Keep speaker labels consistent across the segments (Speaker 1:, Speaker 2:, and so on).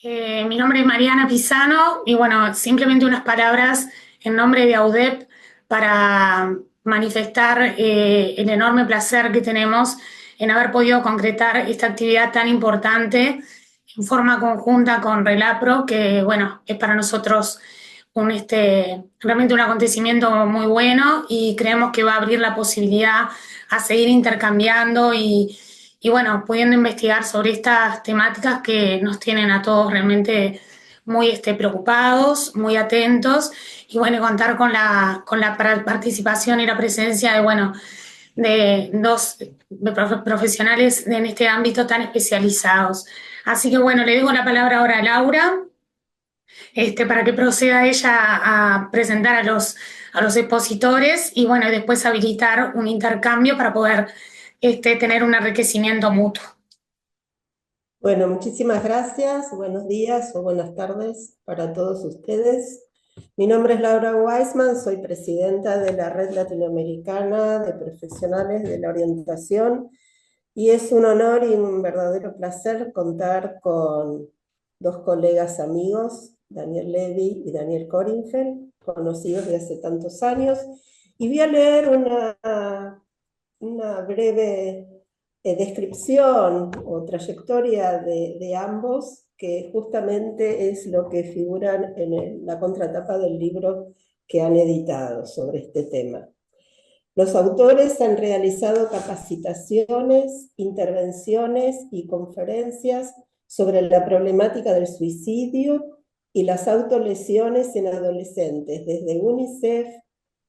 Speaker 1: Mi nombre es Mariana Pisano y bueno, simplemente unas palabras en nombre de AUDEP para manifestar el enorme placer que tenemos en haber podido concretar esta actividad tan importante en forma conjunta con Relapro, que bueno, es para nosotros realmente un acontecimiento muy bueno y creemos que va a abrir la posibilidad a seguir intercambiando y bueno, pudiendo investigar sobre estas temáticas que nos tienen a todos realmente muy preocupados, muy atentos y bueno, contar con la participación y la presencia de, bueno, de dos profesionales en este ámbito tan especializados. Así que bueno, le dejo la palabra ahora a Laura, para que proceda ella a presentar a los expositores y bueno, después habilitar un intercambio para poder tener un enriquecimiento mutuo.
Speaker 2: Bueno, muchísimas gracias, buenos días o buenas tardes para todos ustedes. Mi nombre es Laura Weisman, soy presidenta de la Red Latinoamericana de Profesionales de la Orientación y es un honor y un verdadero placer contar con dos colegas amigos, Daniel Levy y Daniel Corinfeld, conocidos de hace tantos años, y voy a leer una breve descripción o trayectoria de ambos, que justamente es lo que figura en la contratapa del libro que han editado sobre este tema. Los autores han realizado capacitaciones, intervenciones y conferencias sobre la problemática del suicidio y las autolesiones en adolescentes, desde UNICEF,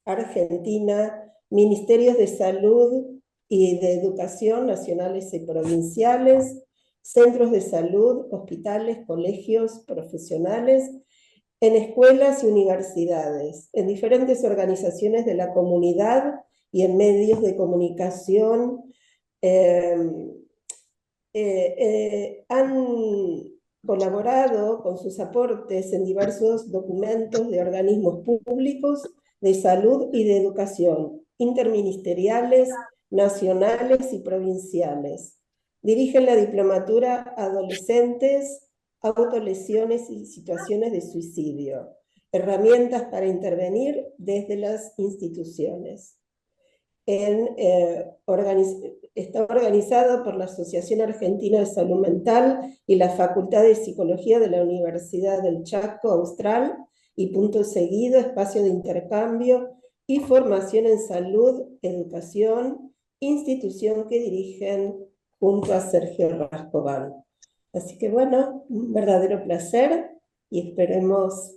Speaker 2: Argentina, Ministerios de Salud y de Educación nacionales y provinciales, centros de salud, hospitales, colegios profesionales, en escuelas y universidades, en diferentes organizaciones de la comunidad y en medios de comunicación. Han colaborado con sus aportes en diversos documentos de organismos públicos de salud y de educación, interministeriales, nacionales y provinciales. Dirigen la diplomatura Adolescentes, Autolesiones y Situaciones de Suicidio, herramientas para intervenir desde las instituciones. Está organizado por la Asociación Argentina de Salud Mental y la Facultad de Psicología de la Universidad del Chaco Austral, y punto seguido, espacio de intercambio y formación en salud, educación, institución que dirigen junto a Sergio Rascobán. Así que bueno, un verdadero placer y esperemos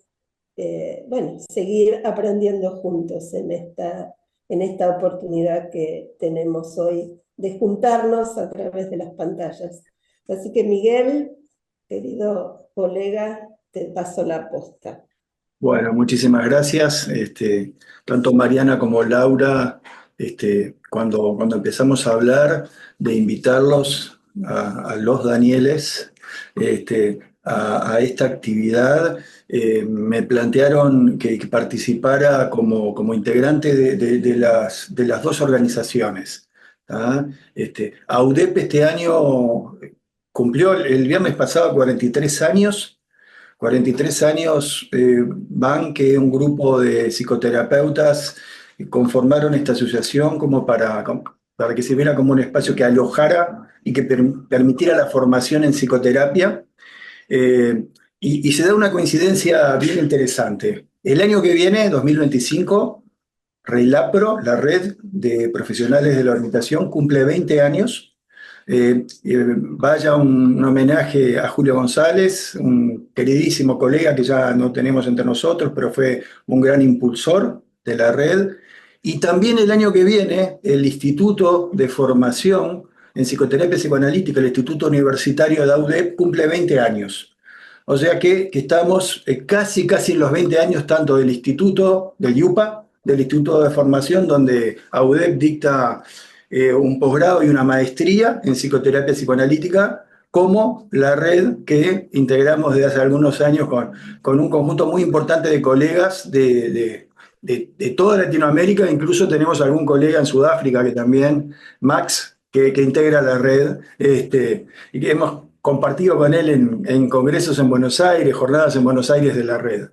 Speaker 2: seguir aprendiendo juntos en esta oportunidad que tenemos hoy de juntarnos a través de las pantallas. Así que Miguel, querido colega, te paso la posta.
Speaker 3: Bueno, muchísimas gracias. Tanto Mariana como Laura, cuando empezamos a hablar de invitarlos a los Danieles a esta actividad, me plantearon que participara como integrante de las dos organizaciones. ¿Tá? AUDEP este año cumplió el viernes pasado 43 años. 43 años van que un grupo de psicoterapeutas conformaron esta asociación como para que se viera como un espacio que alojara y que permitiera la formación en psicoterapia. Eh, y se da una coincidencia bien interesante. El año que viene, 2025, RELAPRO, la red de profesionales de la orientación, cumple 20 años. Vaya un homenaje a Julio González, un queridísimo colega que ya no tenemos entre nosotros, pero fue un gran impulsor de la red. Y también el año que viene, el Instituto de Formación en Psicoterapia Psicoanalítica, el Instituto Universitario de AUDEP, cumple 20 años. O sea que estamos casi en los 20 años, tanto del Instituto, del IUPA, del Instituto de Formación, donde AUDEP dicta un posgrado y una maestría en psicoterapia psicoanalítica, como la red que integramos desde hace algunos años con un conjunto muy importante de colegas de toda Latinoamérica. Incluso tenemos algún colega en Sudáfrica que también, Max, que integra la red, y que hemos compartido con él en congresos en Buenos Aires, jornadas en Buenos Aires de la red.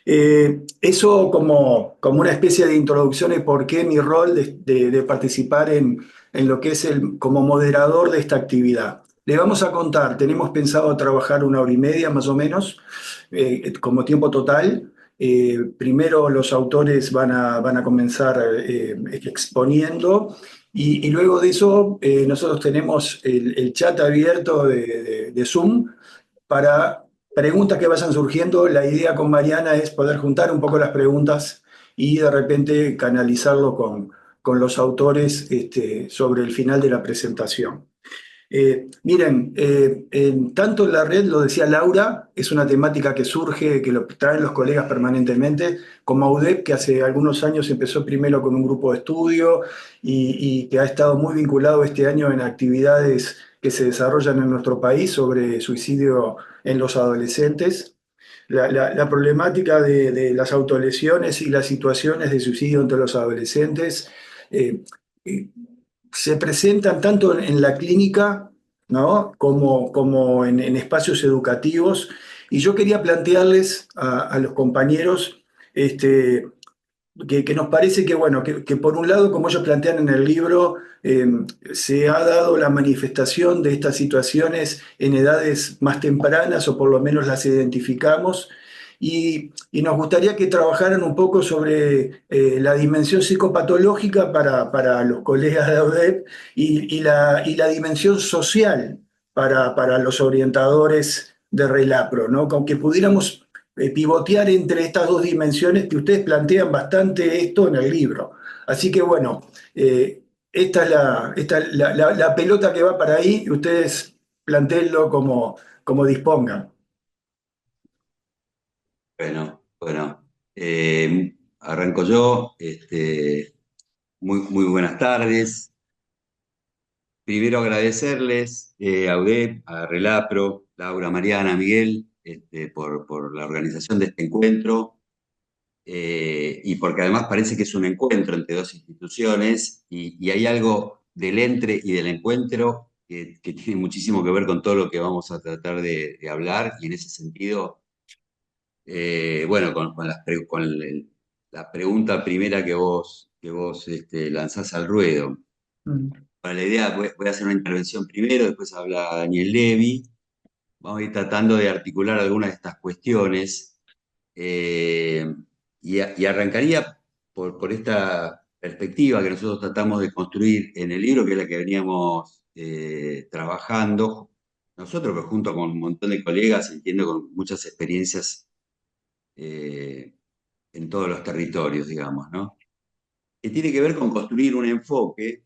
Speaker 3: Eso como una especie de introducción de por qué mi rol de participar en lo que es como moderador de esta actividad. Le vamos a contar, tenemos pensado trabajar 1 hora y media más o menos, como tiempo total. Primero los autores van a comenzar exponiendo y luego de eso nosotros tenemos el chat abierto de Zoom para preguntas que vayan surgiendo. La idea con Mariana es poder juntar un poco las preguntas y de repente canalizarlo con los autores sobre el final de la presentación. Miren, tanto en la red, lo decía Laura, es una temática que surge, que lo traen los colegas permanentemente, como AUDEP, que hace algunos años empezó primero con un grupo de estudio y que ha estado muy vinculado este año en actividades que se desarrollan en nuestro país sobre suicidio en los adolescentes. La problemática de las autolesiones y las situaciones de suicidio entre los adolescentes eh, eh, se presentan tanto en la clínica, ¿no? como en espacios educativos. Y yo quería plantearles a los compañeros que nos parece que, bueno, que por un lado, como ellos plantean en el libro, se ha dado la manifestación de estas situaciones en edades más tempranas, o por lo menos las identificamos, y nos gustaría que trabajaran un poco sobre la dimensión psicopatológica para los colegas de AUDEP y la dimensión social para los orientadores de Relapro, ¿no? Con que pudiéramos pivotear entre estas dos dimensiones que ustedes plantean bastante esto en el libro. Así que bueno, esta es la pelota que va para ahí y ustedes planteenlo como dispongan.
Speaker 4: Bueno, arranco yo. Muy buenas tardes. Primero agradecerles a UDEP, a Relapro, Laura, Mariana, Miguel, por la organización de este encuentro, y porque además parece que es un encuentro entre dos instituciones y hay algo del entre y del encuentro que tiene muchísimo que ver con todo lo que vamos a tratar de hablar, y en ese sentido, bueno, la pregunta primera que vos lanzás al ruedo. Para la idea, voy a hacer una intervención primero, después habla Daniel Levy. Vamos a ir tratando de articular algunas de estas cuestiones, eh, y arrancaría por esta perspectiva que nosotros tratamos de construir en el libro, que es la que veníamos trabajando nosotros, pero junto con un montón de colegas, entiendo, con muchas experiencias en todos los territorios, digamos, ¿no? Que tiene que ver con construir un enfoque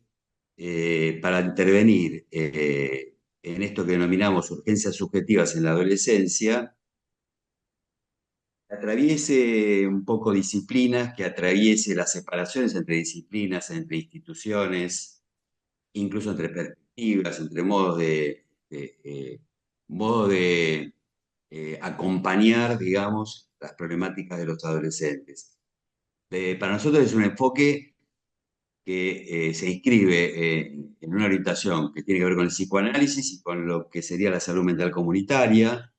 Speaker 4: para intervenir en esto que denominamos urgencias subjetivas en la adolescencia, que atraviese un poco disciplinas, que atraviese las separaciones entre disciplinas, entre instituciones, incluso entre perspectivas, entre modos de acompañar, digamos, las problemáticas de los adolescentes. Para nosotros es un enfoque que se inscribe en una orientación que tiene que ver con el psicoanálisis y con lo que sería la salud mental comunitaria.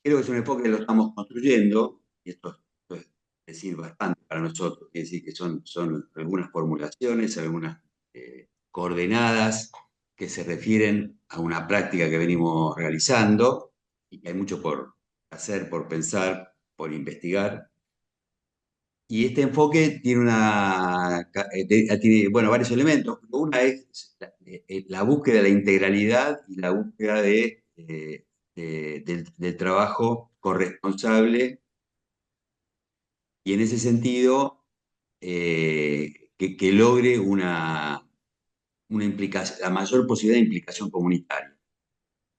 Speaker 4: Creo que es un enfoque que lo estamos construyendo, y esto es decir bastante para nosotros, es decir, que son algunas formulaciones, algunas coordenadas que se refieren a una práctica que venimos realizando y que hay mucho por hacer, por pensar, por investigar. Y este enfoque tiene, bueno, varios elementos. Una es la búsqueda de la integralidad y la búsqueda del trabajo corresponsable, y en ese sentido que logre una implicación, la mayor posibilidad de implicación comunitaria,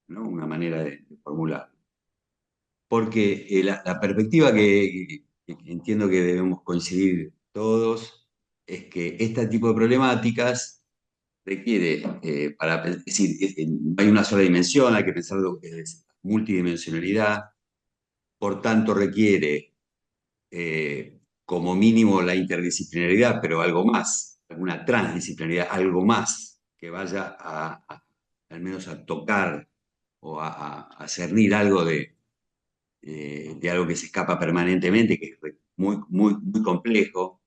Speaker 4: ¿no? Una manera de formularlo. Porque la perspectiva que entiendo que debemos coincidir todos es que este tipo de problemáticas requiere, es decir, no hay una sola dimensión, hay que pensar lo que es multidimensionalidad, por tanto requiere como mínimo la interdisciplinaridad, pero algo más, alguna transdisciplinaridad, algo más que vaya al menos a tocar o a cernir algo de algo que se escapa permanentemente, que es muy, muy, muy complejo.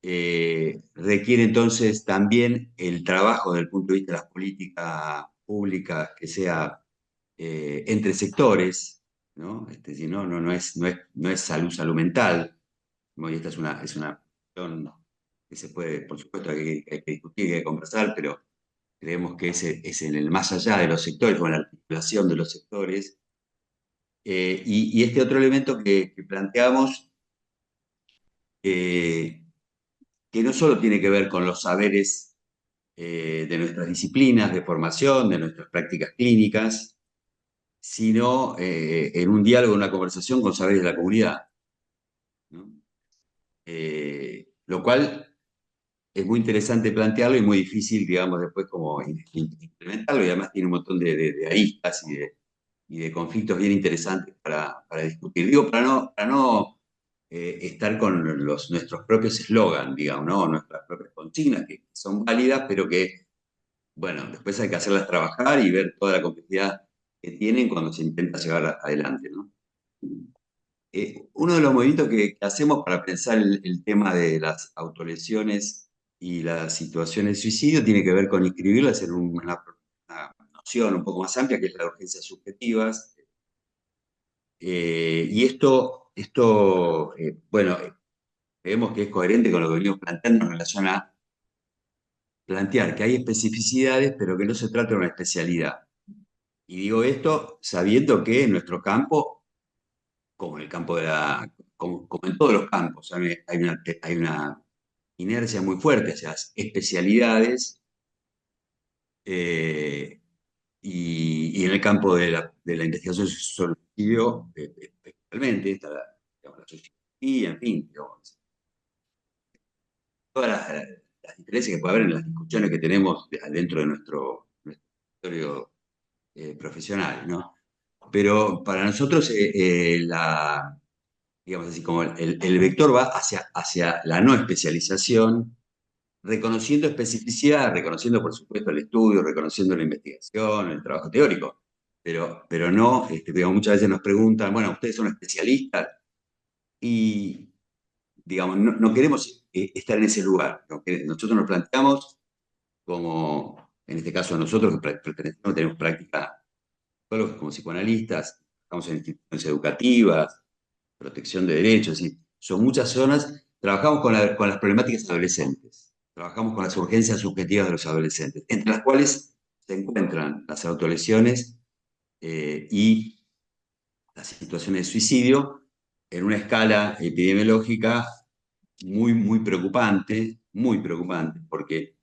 Speaker 4: Requiere entonces también el trabajo desde el punto de vista de las políticas públicas que sea entre sectores, ¿no? Si no, no es salud mental. ¿No? Y esta es una cuestión que se puede, por supuesto, hay que discutir, hay que conversar, pero creemos que es en el más allá de los sectores, con la articulación de los sectores. Y este otro elemento que planteamos, eh, que no solo tiene que ver con los saberes de nuestras disciplinas de formación, de nuestras prácticas clínicas, sino en un diálogo, en una conversación con saberes de la comunidad, ¿no? Lo cual es muy interesante plantearlo y muy difícil, digamos, después como implementarlo, y además tiene un montón de aristas y de conflictos bien interesantes para discutir. Digo, para no estar con nuestros propios eslogans, digamos, ¿no? Nuestras propias consignas, que son válidas, pero que, bueno, después hay que hacerlas trabajar y ver toda la complejidad que tienen cuando se intenta llevar adelante, ¿no? Uno de los movimientos que hacemos para pensar el tema de las autolesiones y las situaciones de suicidio tiene que ver con inscribirlas en una noción un poco más amplia, que es la urgencias subjetivas. Y bueno, creemos que es coherente con lo que venimos planteando en relación a plantear que hay especificidades, pero que no se trata de una especialidad. Y digo esto sabiendo que en nuestro campo, como en el campo como en todos los campos, hay una inercia muy fuerte hacia las especialidades, eh, y en el campo de la investigación sobre suicidio, especialmente, está digamos, la sociología, en fin, digamos, todas las diferencias que puede haber en las discusiones que tenemos dentro de nuestro territorio profesional, ¿no? Pero para nosotros digamos así, como el vector va hacia la no especialización, reconociendo especificidad, reconociendo por supuesto el estudio, reconociendo la investigación, el trabajo teórico, pero no, digamos, muchas veces nos preguntan, bueno, ustedes son especialistas y, digamos, no queremos estar en ese lugar. Nosotros nos planteamos como, en este caso nosotros que pertenecemos, tenemos práctica psicólogos como psicoanalistas, estamos en instituciones educativas, protección de derechos, y son muchas zonas. Trabajamos con las problemáticas adolescentes, trabajamos con las urgencias subjetivas de los adolescentes, entre las cuales se encuentran las autolesiones y las situaciones de suicidio en una escala epidemiológica muy preocupante, porque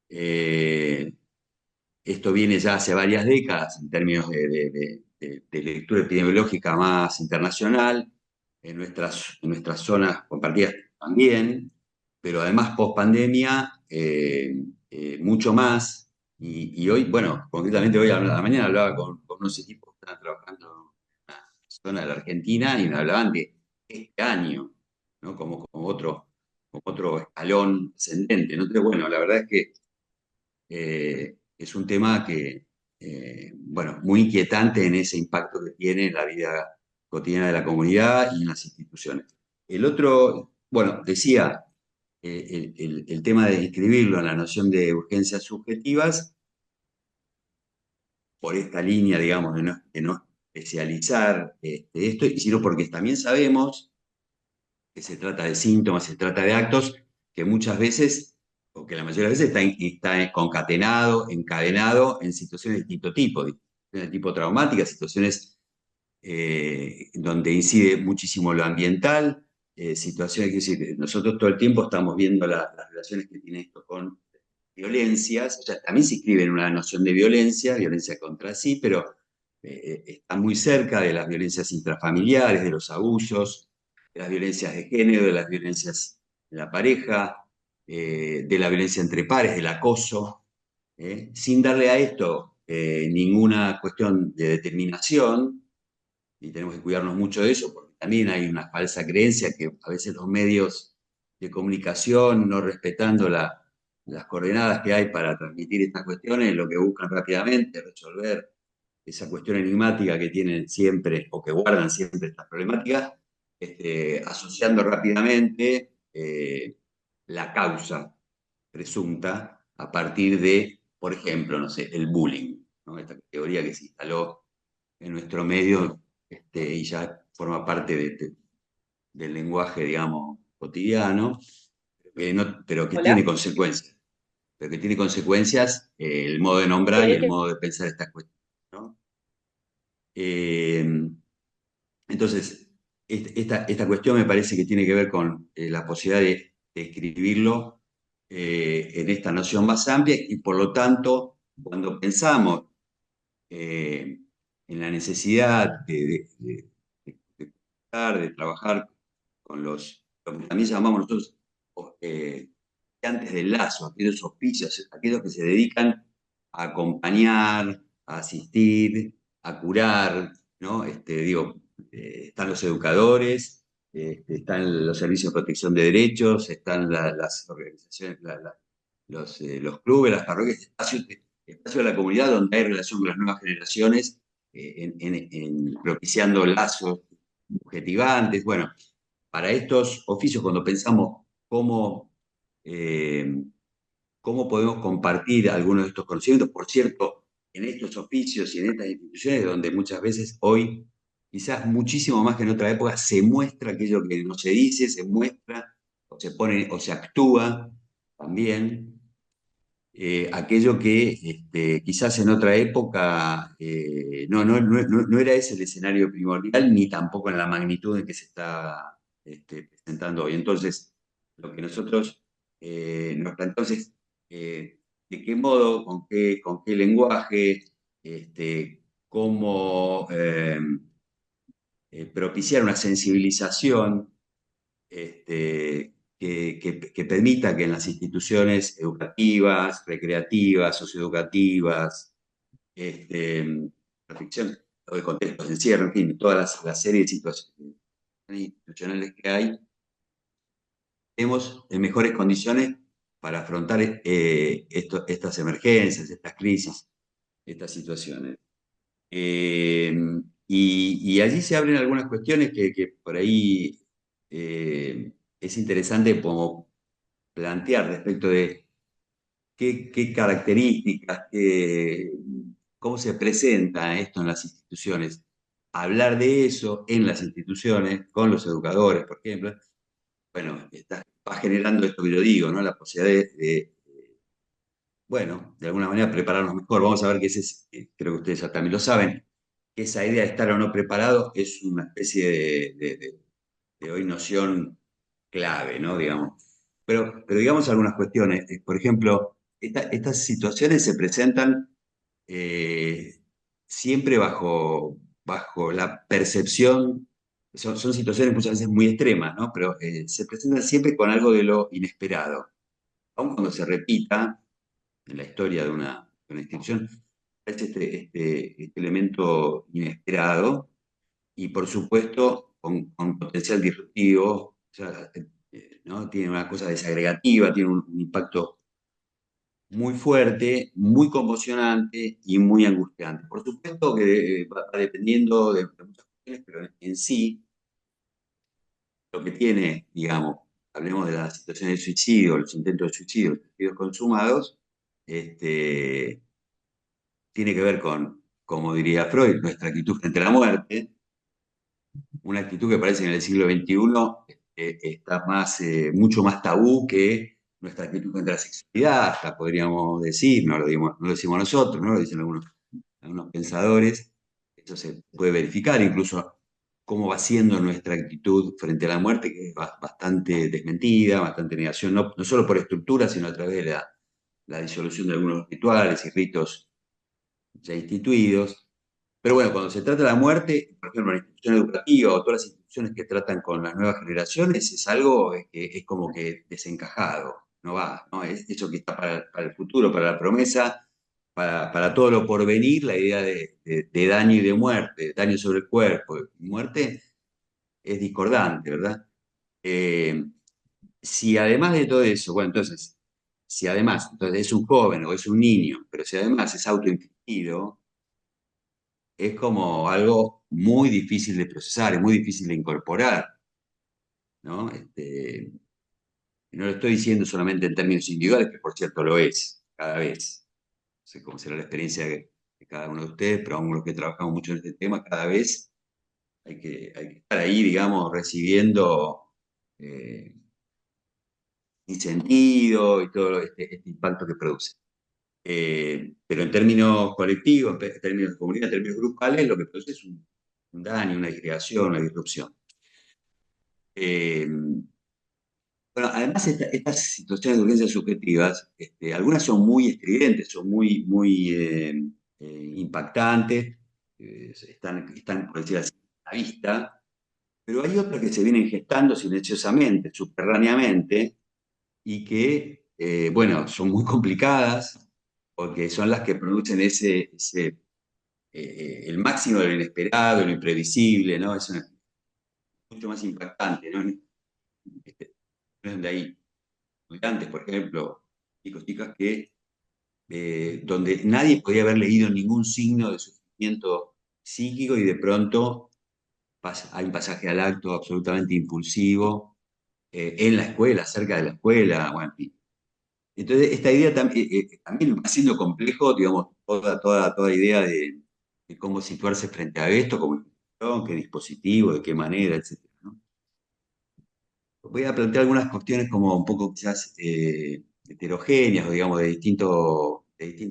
Speaker 4: eh, esto viene ya hace varias décadas en términos de lectura epidemiológica más internacional, en nuestras zonas compartidas también, pero además post pandemia mucho más. Y hoy, bueno, concretamente hoy a la mañana hablaba con unos equipos que están trabajando en una zona de la Argentina y me hablaban de este año, ¿no? Como otro escalón ascendente, ¿no? Entonces, bueno, la verdad es que es un tema que, bueno, muy inquietante en ese impacto que tiene en la vida cotidiana de la comunidad y en las instituciones. El otro, bueno, decía, el tema de inscribirlo en la noción de urgencias subjetivas, por esta línea, digamos, de no especializar esto, y sino porque también sabemos que se trata de síntomas, se trata de actos que muchas veces, o que la mayoría de veces está concatenado, encadenado en situaciones de distinto tipo, de tipo traumáticas, situaciones donde incide muchísimo lo ambiental, situaciones que decir, nosotros todo el tiempo estamos viendo las relaciones que tiene esto con violencias, o sea, también se inscribe en una noción de violencia, violencia contra sí, pero está muy cerca de las violencias intrafamiliares, de los abusos, de las violencias de género, de las violencias de la pareja, de la violencia entre pares, del acoso, sin darle a esto ninguna cuestión de determinación, y tenemos que cuidarnos mucho de eso, porque también hay una falsa creencia que a veces los medios de comunicación, no respetando las coordenadas que hay para transmitir estas cuestiones, lo que buscan rápidamente es resolver esa cuestión enigmática que tienen siempre o que guardan siempre estas problemáticas, asociando rápidamente la causa presunta a partir de, por ejemplo, no sé, el bullying, ¿no? Esta categoría que se instaló en nuestro medio y ya forma parte del lenguaje, digamos, cotidiano, pero que
Speaker 5: Hola.
Speaker 4: tiene consecuencias. Pero que tiene consecuencias el modo de nombrar y el modo de pensar estas cuestiones, ¿no? Entonces, esta cuestión me parece que tiene que ver con la posibilidad de escribirlo en esta noción más amplia y por lo tanto, cuando pensamos en la necesidad de trabajar con lo que también llamamos nosotros antes del lazo, aquellos oficios, aquellos que se dedican a acompañar, a asistir, a curar, ¿no? Están los educadores, están los servicios de protección de derechos, están las organizaciones, los clubes, las parroquias, espacios de la comunidad donde hay relación con las nuevas generaciones, propiciando lazos objetivantes. Bueno, para estos oficios, cuando pensamos eh, cómo podemos compartir algunos de estos conocimientos, por cierto, en estos oficios y en estas instituciones donde muchas veces hoy, quizás muchísimo más que en otra época, se muestra aquello que no se dice, se muestra o se pone o se actúa también. Aquello que quizás en otra época no era ese el escenario primordial, ni tampoco en la magnitud en que se está presentando hoy. Entonces, lo que nosotros nos planteamos es de qué modo, con qué lenguaje, cómo propiciar una sensibilización que permita que en las instituciones educativas, recreativas, socioeducativas, protección o de contextos de encierro, en fin, todas las series de situaciones institucionales que hay, estemos en mejores condiciones para afrontar estas emergencias, estas crisis, estas situaciones. Y allí se abren algunas cuestiones que por ahí es interesante como plantear respecto de qué características, cómo se presenta esto en las instituciones. Hablar de eso en las instituciones, con los educadores, por ejemplo, bueno, va generando esto que yo digo, ¿no? La posibilidad bueno, de alguna manera prepararnos mejor. Vamos a ver que creo que ustedes ya también lo saben, que esa idea de estar o no preparado es una especie de hoy noción clave, ¿no? Digamos. Pero digamos algunas cuestiones. Por ejemplo, estas situaciones se presentan siempre bajo la percepción, son situaciones muchas veces muy extremas, ¿no? Pero se presentan siempre con algo de lo inesperado. Aun cuando se repita en la historia de una institución, es este elemento inesperado y por supuesto con potencial disruptivo, o sea, ¿no? Tiene una cosa desagregativa, tiene un impacto muy fuerte, muy conmocionante y muy angustiante. Por supuesto que va dependiendo de muchas cuestiones, pero en sí, lo que tiene, digamos, hablemos de las situaciones de suicidio, los intentos de suicidio, los suicidios consumados, este, tiene que ver con, como diría Freud, nuestra actitud frente a la muerte, una actitud que parece que en el siglo XXI está mucho más tabú que nuestra actitud frente a la sexualidad, hasta podríamos decir, no lo decimos nosotros, no lo dicen algunos pensadores, eso se puede verificar, incluso cómo va siendo nuestra actitud frente a la muerte, que es bastante desmentida, bastante negación, no solo por estructura, sino a través de la disolución de algunos rituales y ritos ya instituidos. Pero bueno, cuando se trata de la muerte, por ejemplo, en la institución educativa o todas las instituciones que tratan con las nuevas generaciones, es algo que es como que desencajado, no va, ¿no? Es eso que está para el futuro, para la promesa, para todo lo porvenir, la idea de daño y de muerte, daño sobre el cuerpo y muerte es discordante, ¿verdad? Si además de todo eso, bueno, entonces, si además entonces es un joven o es un niño, pero si además es autoinfligido, es como algo muy difícil de procesar, es muy difícil de incorporar, ¿no? No lo estoy diciendo solamente en términos individuales, que por cierto lo es, cada vez. No sé cómo será la experiencia de cada uno de ustedes, pero aún los que trabajamos mucho en este tema, cada vez hay que estar ahí, digamos, recibiendo eh, sentido y todo este impacto que produce. Pero en términos colectivos, en términos de comunidad, en términos grupales, lo que produce es un daño, una disgregación, una disrupción. Eh, bueno, además estas situaciones de urgencias subjetivas, algunas son muy estridentes, son muy impactantes, están, por decir así, a la vista, pero hay otras que se vienen gestando silenciosamente, subterráneamente, y que, bueno, son muy complicadas, porque son las que producen el máximo de lo inesperado, lo imprevisible, ¿no? Es mucho más impactante, ¿no? No es de ahí, estudiantes, por ejemplo, chicos, chicas que, donde nadie podía haber leído ningún signo de sufrimiento psíquico y de pronto hay un pasaje al acto absolutamente impulsivo en la escuela, cerca de la escuela, bueno, en fin. Entonces, esta idea también va siendo complejo, digamos, toda idea de cómo situarse frente a esto, cómo institución, qué dispositivo, de qué manera, etcétera, ¿no? Voy a plantear algunas cuestiones como un poco quizás heterogéneas, o digamos, de distintos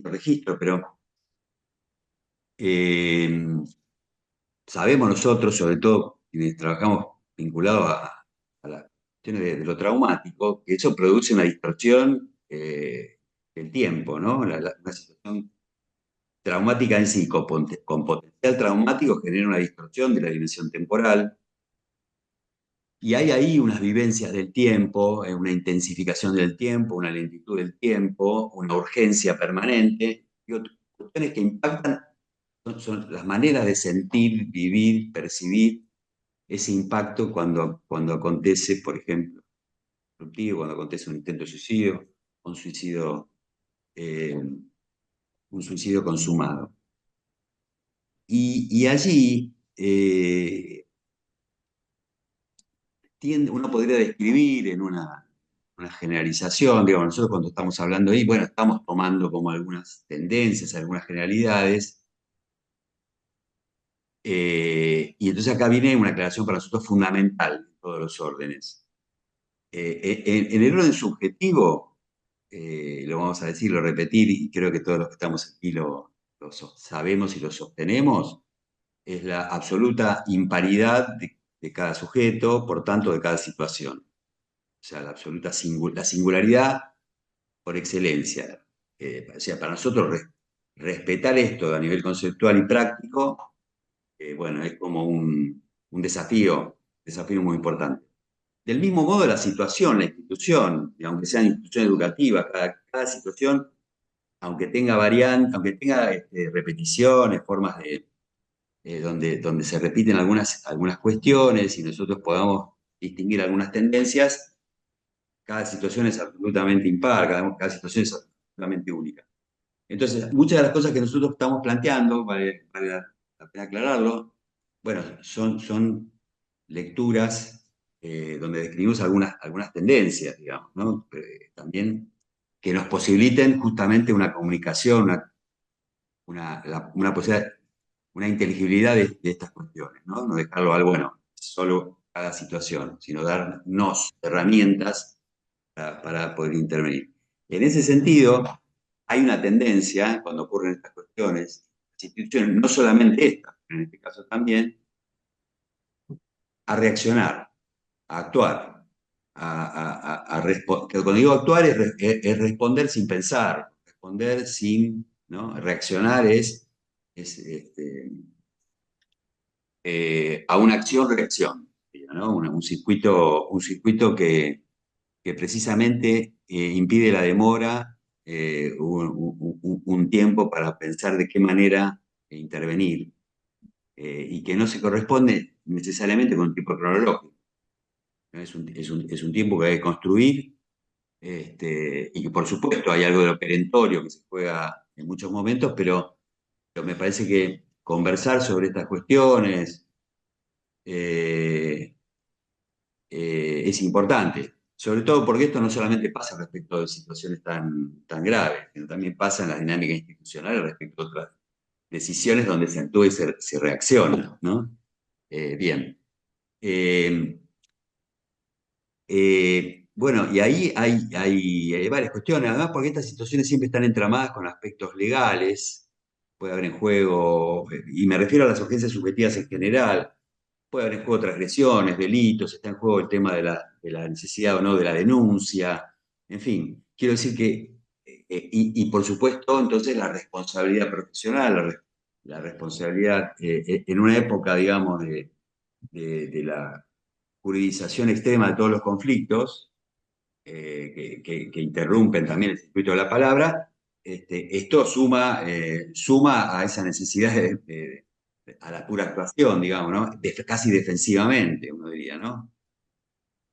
Speaker 4: registros, pero eh, sabemos nosotros, sobre todo quienes trabajamos vinculados a las cuestiones de lo traumático, que eso produce una distorsión del tiempo, ¿no? Una situación traumática en sí, con potencial traumático, genera una distorsión de la dimensión temporal. Y hay ahí unas vivencias del tiempo, una intensificación del tiempo, una lentitud del tiempo, una urgencia permanente, y otras cuestiones que impactan son las maneras de sentir, vivir, percibir ese impacto cuando acontece, por ejemplo, cuando acontece un intento de suicidio, un suicidio, eh, un suicidio consumado. Y allí uno podría describir en una generalización, digamos, nosotros cuando estamos hablando ahí, bueno, estamos tomando como algunas tendencias, algunas generalidades, y entonces acá viene una aclaración para nosotros fundamental en todos los órdenes. En el orden subjetivo, lo vamos a decir, lo repetir, y creo que todos los que estamos aquí lo sabemos y lo sostenemos, es la absoluta imparidad de cada sujeto, por tanto, de cada situación. O sea, la absoluta la singularidad por excelencia. O sea, para nosotros respetar esto a nivel conceptual y práctico, bueno, es como un desafío muy importante. Del mismo modo, la situación, la institución, y aunque sea institución educativa, cada situación, aunque tenga variantes, aunque tenga repeticiones, formas donde se repiten algunas cuestiones y nosotros podamos distinguir algunas tendencias, cada situación es absolutamente impar, cada situación es absolutamente única. Entonces, muchas de las cosas que nosotros estamos planteando, vale la pena aclararlo, bueno, son lecturas donde describimos algunas tendencias, digamos, ¿no? También que nos posibiliten justamente una comunicación, una posibilidad, una inteligibilidad de estas cuestiones, ¿no? No dejarlo al, bueno, solo cada situación, sino darnos herramientas para poder intervenir. En ese sentido, hay una tendencia, cuando ocurren estas cuestiones, las instituciones, no solamente estas, pero en este caso también, a reaccionar, a actuar, que cuando digo actuar es responder sin pensar, responder sin, ¿no? Reaccionar a una acción-reacción, ¿no? Un circuito que precisamente impide la demora, un tiempo para pensar de qué manera intervenir, y que no se corresponde necesariamente con un tiempo cronológico. ¿No? Es un tiempo que hay que construir Y que por supuesto hay algo de lo perentorio que se juega en muchos momentos, pero me parece que conversar sobre estas cuestiones eh, es importante, sobre todo porque esto no solamente pasa respecto de situaciones tan graves, sino también pasa en la dinámica institucional respecto a otras decisiones donde se actúa y se reacciona, ¿no? Bien. Eh, bueno, y ahí hay varias cuestiones, además porque estas situaciones siempre están entramadas con aspectos legales, puede haber en juego, y me refiero a las urgencias subjetivas en general, puede haber en juego transgresiones, delitos, está en juego el tema de la necesidad o no de la denuncia, en fin, quiero decir que, y por supuesto, entonces la responsabilidad profesional, la responsabilidad en una época, digamos, de la juridización extrema de todos los conflictos, que interrumpen también el circuito de la palabra, esto suma a esa necesidad a la pura actuación, digamos, ¿no? Casi defensivamente, uno diría, ¿no?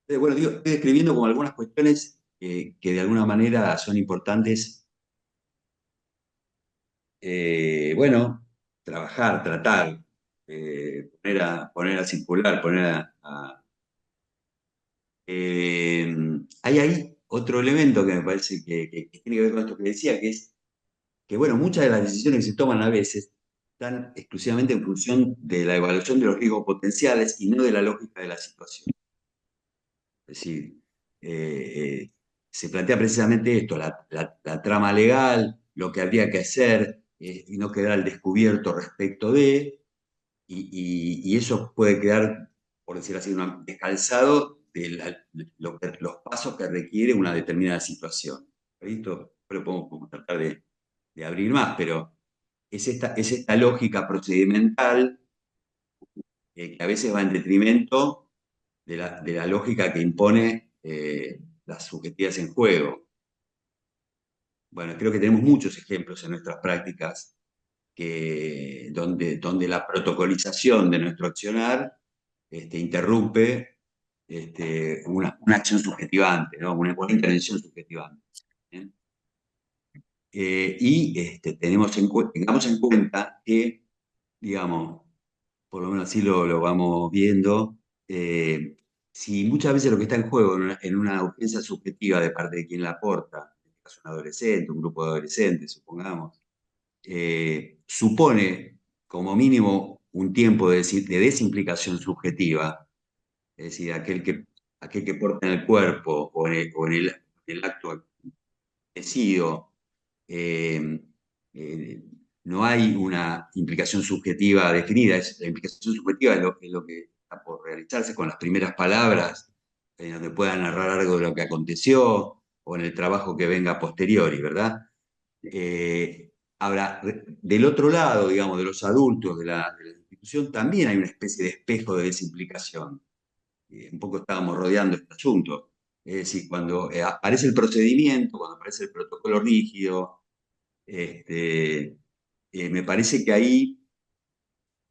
Speaker 4: Bueno, digo, estoy describiendo como algunas cuestiones que de alguna manera son importantes, bueno, trabajar, tratar, poner a circular, Eh, hay ahí otro elemento que me parece que tiene que ver con esto que decía, que es que, bueno, muchas de las decisiones que se toman a veces están exclusivamente en función de la evaluación de los riesgos potenciales y no de la lógica de la situación. Es decir, se plantea precisamente esto, la trama legal, lo que habría que hacer y no quedar al descubierto respecto de, y eso puede quedar, por decir así, descalzado de los pasos que requiere una determinada situación. Esto lo podemos tratar de abrir más, pero es esta lógica procedimental que a veces va en detrimento de la lógica que impone las subjetivas en juego. Bueno, creo que tenemos muchos ejemplos en nuestras prácticas donde la protocolización de nuestro accionar interrumpe una acción subjetivante, ¿no? Una intervención subjetivante. ¿Bien? Tengamos en cuenta que, digamos, por lo menos así lo vamos viendo, si muchas veces lo que está en juego en una urgencia subjetiva de parte de quien la aporta, en este caso un adolescente, un grupo de adolescentes, supongamos, supone como mínimo un tiempo de desimplicación subjetiva, es decir, aquel que porta en el cuerpo o en el acto acontecido, eh, eh, no hay una implicación subjetiva definida, la implicación subjetiva es lo que está por realizarse con las primeras palabras, donde pueda narrar algo de lo que aconteció o en el trabajo que venga a posteriori, ¿verdad? Ahora, del otro lado, digamos, de los adultos de la institución, también hay una especie de espejo de desimplicación. Un poco estábamos rodeando este asunto. Es decir, cuando aparece el procedimiento, cuando aparece el protocolo rígido, me parece que ahí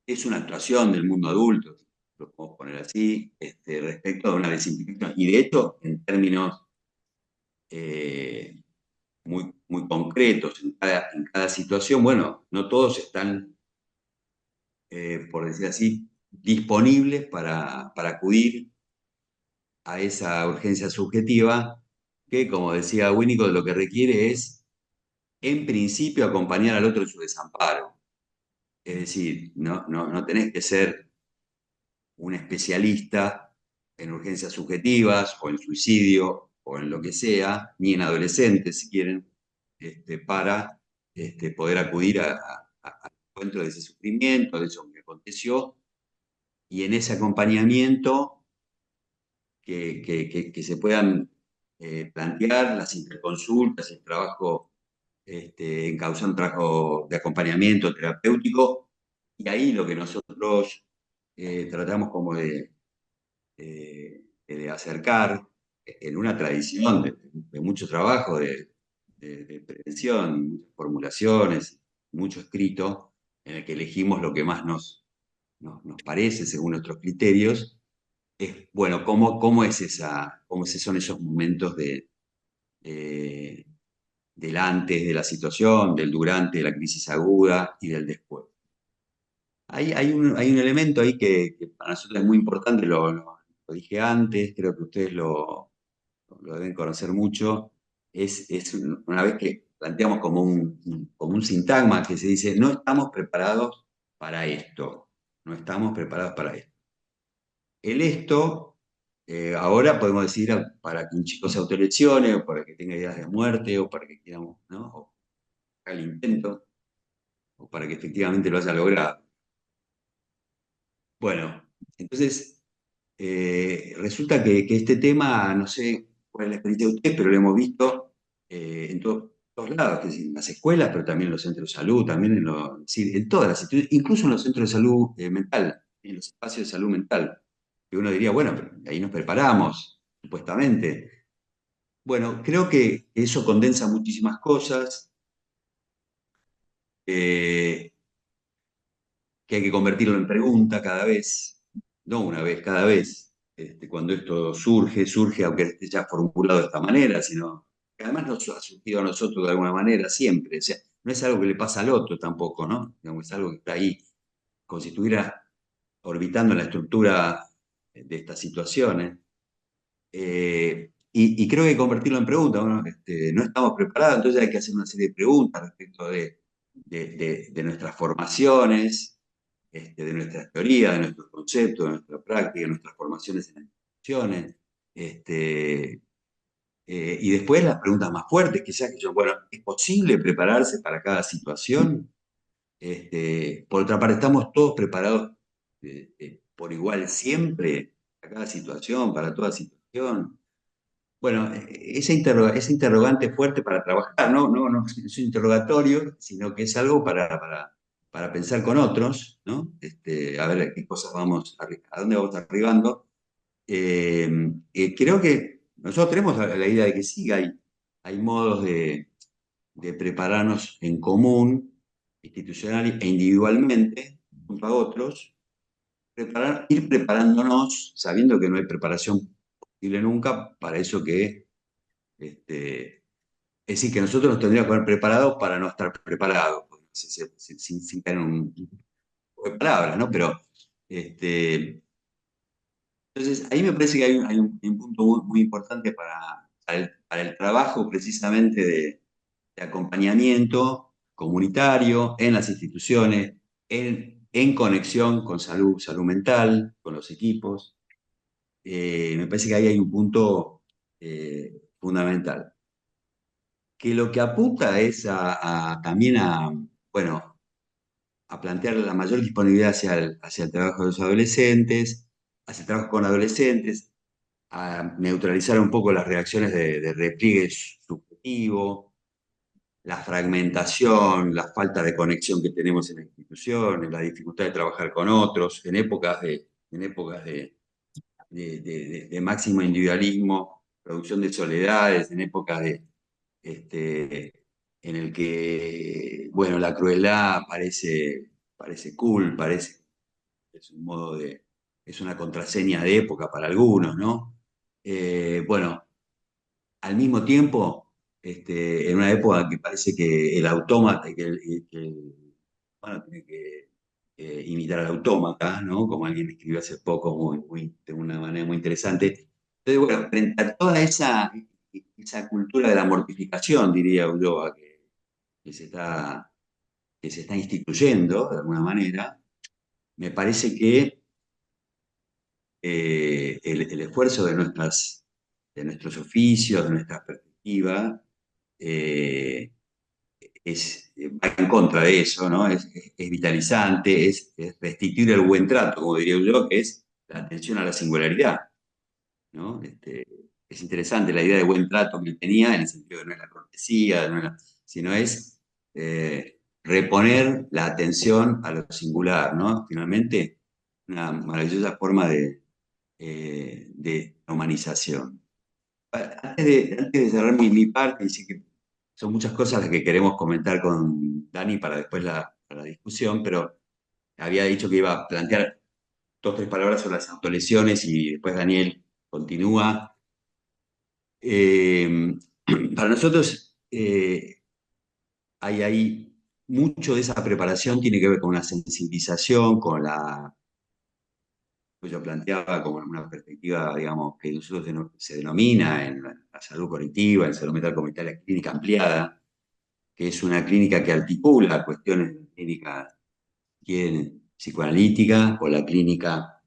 Speaker 4: es una actuación del mundo adulto, lo podemos poner así, respecto a una desimplicación. Y de hecho, en términos eh, muy concretos en cada situación, bueno, no todos están, por decir así, disponibles para acudir a esa urgencia subjetiva que, como decía Winnicott, lo que requiere es, en principio, acompañar al otro en su desamparo. Es decir, no tenés que ser un especialista en urgencias subjetivas o en suicidio o en lo que sea, ni en adolescentes, si quieren, para poder acudir al encuentro de ese sufrimiento, de eso que aconteció, y en ese acompañamiento que se puedan plantear las interconsultas, el trabajo encauzar un trabajo de acompañamiento terapéutico, y ahí lo que nosotros tratamos como de acercar en una tradición de mucho trabajo de prevención, muchas formulaciones, mucho escrito, en el que elegimos lo que más nos parece según nuestros criterios, es, bueno, cómo son esos momentos del antes de la situación, del durante de la crisis aguda y del después. Hay un elemento ahí que para nosotros es muy importante, lo dije antes, creo que ustedes lo deben conocer mucho, es una vez que planteamos como un sintagma que se dice, no estamos preparados para esto, no estamos preparados para esto. El esto, ahora podemos decir para que un chico se autolesione, o para que tenga ideas de muerte, o para que quieramos, ¿no? O haga el intento, o para que efectivamente lo haya logrado. Bueno, entonces resulta que este tema, no sé cuál es la experiencia de ustedes, pero lo hemos visto en todos lados, es decir, en las escuelas, pero también en los centros de salud, también es decir, en todas las instituciones, incluso en los centros de salud mental, en los espacios de salud mental, que uno diría, bueno, pero ahí nos preparamos, supuestamente. Bueno, creo que eso condensa muchísimas cosas, eh, que hay que convertirlo en pregunta cada vez, no una vez, cada vez. Cuando esto surge, aunque esté ya formulado de esta manera, sino que además nos ha surgido a nosotros de alguna manera siempre. O sea, no es algo que le pasa al otro tampoco, ¿no? Digamos, es algo que está ahí, como si estuviera orbitando en la estructura de estas situaciones. Y creo que hay que convertirlo en pregunta. ¿No? No estamos preparados, entonces hay que hacer una serie de preguntas respecto de nuestras formaciones, de nuestras teorías, de nuestros conceptos, de nuestra práctica, de nuestras formaciones en las instituciones. Y después las preguntas más fuertes, quizás que yo, bueno, ¿es posible prepararse para cada situación? Por otra parte, ¿estamos todos preparados por igual siempre para cada situación, para toda situación? Bueno, ese interrogante es fuerte para trabajar, no es un interrogatorio, sino que es algo para pensar con otros, ¿no? A ver a qué cosas a dónde vamos arribando. Creo que nosotros tenemos la idea de que sí, hay modos de prepararnos en común, institucional e individualmente, junto a otros, ir preparándonos, sabiendo que no hay preparación posible nunca para eso que es decir, que nosotros nos tendríamos que haber preparado para no estar preparados, sin tener un juego de palabras, ¿no? Pero, entonces, ahí me parece que hay un punto muy importante para el trabajo precisamente de acompañamiento comunitario en las instituciones, en conexión con salud mental, con los equipos. Me parece que ahí hay un punto fundamental, que lo que apunta es también bueno, a plantear la mayor disponibilidad hacia el trabajo de los adolescentes, hacia el trabajo con adolescentes, a neutralizar un poco las reacciones de repliegue subjetivo, la fragmentación, la falta de conexión que tenemos en las instituciones, la dificultad de trabajar con otros, en épocas de máximo individualismo, producción de soledades, en épocas en el que, bueno, la crueldad parece cool, es un modo es una contraseña de época para algunos, ¿no? Bueno, al mismo tiempo, en una época que parece que el autómata, bueno, tiene que imitar al autómata, ¿no? Como alguien escribió hace poco de una manera muy interesante. Entonces, bueno, frente a toda esa cultura de la mortificación, diría Ulloa, que se está, que se está instituyendo de alguna manera, me parece que el esfuerzo de nuestros oficios, de nuestras perspectivas, eh, va en contra de eso, ¿no? Es vitalizante, es restituir el buen trato, como diría yo, que es la atención a la singularidad, ¿no? Es interesante la idea de buen trato que él tenía, en el sentido de no es la cortesía, sino es reponer la atención a lo singular, ¿no? Finalmente, una maravillosa forma de humanización. Antes de cerrar mi parte, dice que son muchas cosas las que queremos comentar con Dani para después para la discusión, pero había dicho que iba a plantear dos, tres palabras sobre las autolesiones y después Daniel continúa. para nosotros hay ahí mucho de esa preparación tiene que ver con una sensibilización, con la que yo planteaba como una perspectiva, digamos, que nosotros se denomina en la salud cognitiva, en salud mental comunitaria, clínica ampliada, que es una clínica que articula cuestiones de clínica psicoanalítica o la clínica,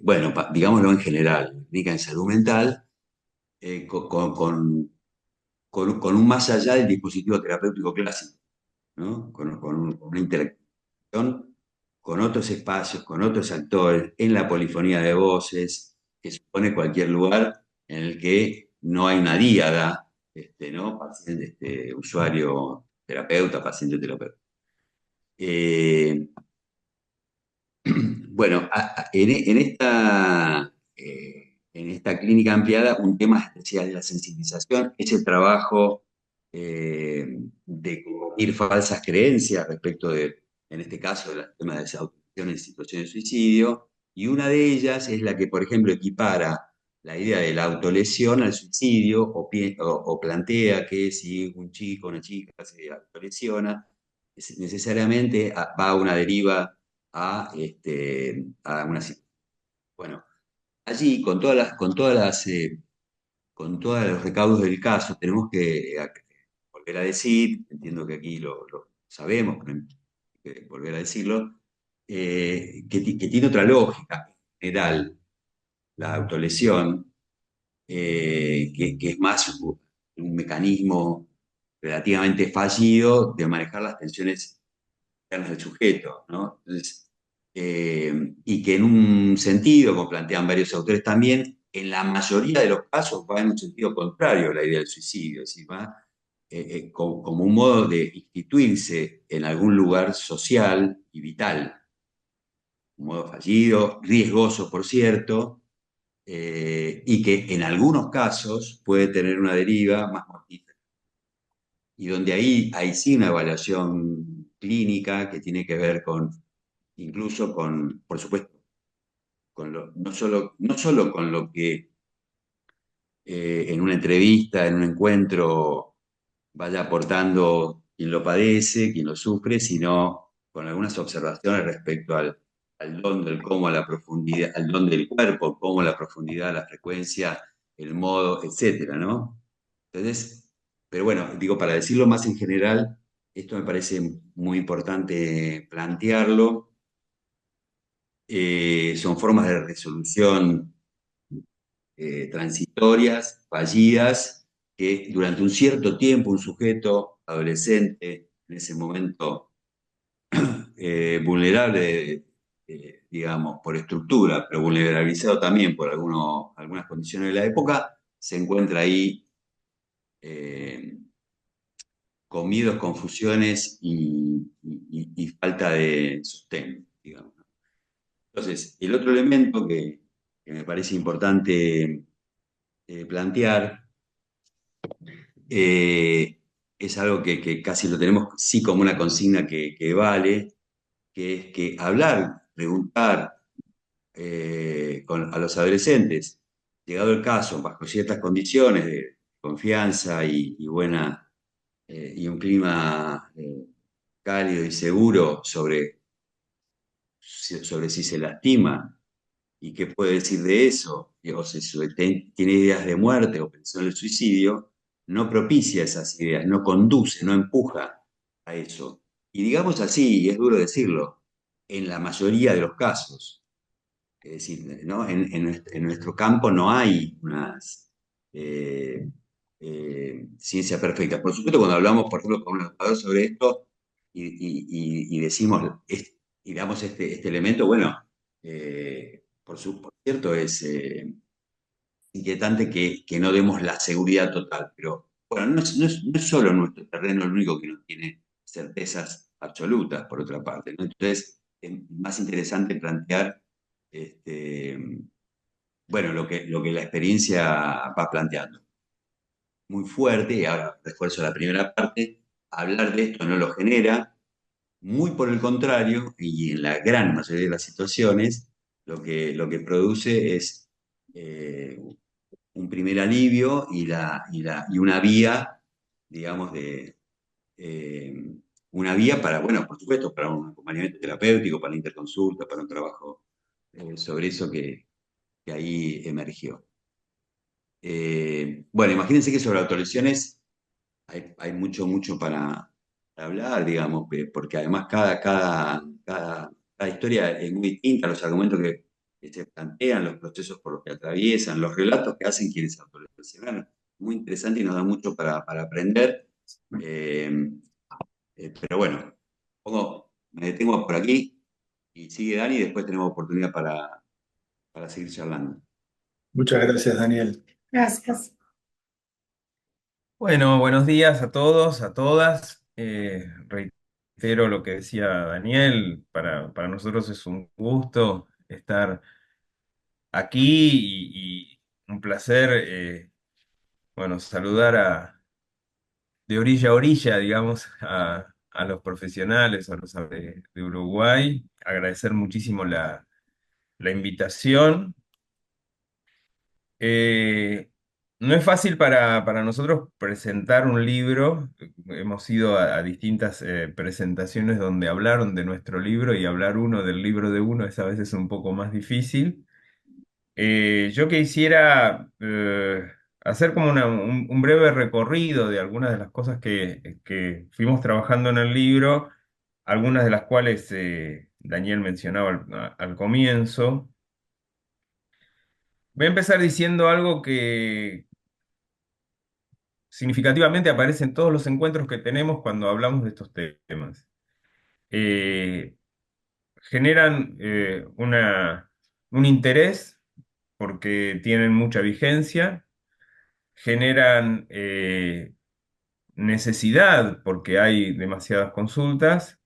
Speaker 4: bueno, digámoslo en general, clínica en salud mental, con un más allá del dispositivo terapéutico clásico, ¿no? Con una interacción con otros espacios, con otros actores, en la polifonía de voces, que supone cualquier lugar en el que no hay una díada, ¿no? Paciente, usuario, terapeuta, paciente, terapeuta. Bueno, en esta clínica ampliada, un tema especial de la sensibilización es el trabajo de combatir falsas creencias respecto de, en este caso, del tema de desautorización en situaciones de suicidio, y una de ellas es la que, por ejemplo, equipara la idea de la autolesión al suicidio o plantea que si un chico o una chica se autolesiona, necesariamente va a una deriva a una situación. Bueno, allí con todos los recaudos del caso, tenemos que volver a decir, entiendo que aquí lo sabemos, pero hay que volver a decirlo, que tiene otra lógica en general, la autolesión, que es más un mecanismo relativamente fallido de manejar las tensiones internas del sujeto, ¿no? Entonces, y que en un sentido, como plantean varios autores también, en la mayoría de los casos va en un sentido contrario a la idea del suicidio, es decir, va como un modo de instituirse en algún lugar social y vital, un modo fallido, riesgoso, por cierto, y que en algunos casos puede tener una deriva más mortífera. Y donde ahí hay sí una evaluación clínica que tiene que ver con, incluso con, por supuesto, no solo con lo que en una entrevista, en un encuentro, vaya aportando quien lo padece, quien lo sufre, sino con algunas observaciones respecto al don del cómo, a la profundidad, al don del cuerpo, cómo la profundidad, la frecuencia, el modo, etcétera, ¿no? Entonces, pero bueno, digo, para decirlo más en general, esto me parece muy importante plantearlo. Son formas de resolución transitorias, fallidas, que durante un cierto tiempo un sujeto adolescente, en ese momento vulnerable, digamos, por estructura, pero vulnerabilizado también por algunas condiciones de la época, se encuentra ahí con miedos, confusiones y falta de sostén, digamos. Entonces, el otro elemento que me parece importante plantear es algo que casi lo tenemos sí como una consigna que vale, que es que hablar, preguntar a los adolescentes, llegado el caso, bajo ciertas condiciones de confianza y buena, y un clima cálido y seguro sobre si se lastima y qué puede decir de eso, o si tiene ideas de muerte o pensó en el suicidio, no propicia esas ideas, no conduce, no empuja a eso. Y digamos así, y es duro decirlo, en la mayoría de los casos. Es decir, ¿no? En nuestro campo no hay unas ciencia perfecta. Por supuesto, cuando hablamos, por ejemplo, con un educador sobre esto y decimos, y damos este elemento, bueno, por cierto, es inquietante que no demos la seguridad total, pero bueno, no es solo nuestro terreno el único que no tiene certezas absolutas, por otra parte, ¿no? Entonces, es más interesante plantear bueno, lo que la experiencia va planteando. Muy fuerte, y ahora refuerzo la primera parte, hablar de esto no lo genera, muy por el contrario, y en la gran mayoría de las situaciones, lo que produce es un primer alivio y una vía, digamos, una vía para, bueno, por supuesto, para un acompañamiento terapéutico, para la interconsulta, para un trabajo sobre eso que ahí emergió. Bueno, imagínense que sobre autolesiones hay mucho para hablar, digamos, porque además cada historia es muy distinta, los argumentos que se plantean, los procesos por los que atraviesan, los relatos que hacen quienes se autolesionan. Muy interesante y nos da mucho para aprender. Eh, pero bueno, me detengo por aquí y sigue Dani y después tenemos oportunidad para seguir charlando.
Speaker 3: Muchas gracias, Daniel.
Speaker 1: Gracias.
Speaker 5: Bueno, buenos días a todos, a todas. Reitero lo que decía Daniel, para nosotros es un gusto estar aquí y un placer, bueno, saludar de orilla a orilla, digamos, a los profesionales, a los de Uruguay. Agradecer muchísimo la invitación. Eh, no es fácil para nosotros presentar un libro. Hemos ido a distintas presentaciones donde hablaron de nuestro libro y hablar uno del libro de uno es a veces un poco más difícil. Yo quisiera hacer como un breve recorrido de algunas de las cosas que fuimos trabajando en el libro, algunas de las cuales Daniel mencionaba al comienzo. Voy a empezar diciendo algo que significativamente aparece en todos los encuentros que tenemos cuando hablamos de estos temas. Eh, Generan un interés porque tienen mucha vigencia, generan necesidad porque hay demasiadas consultas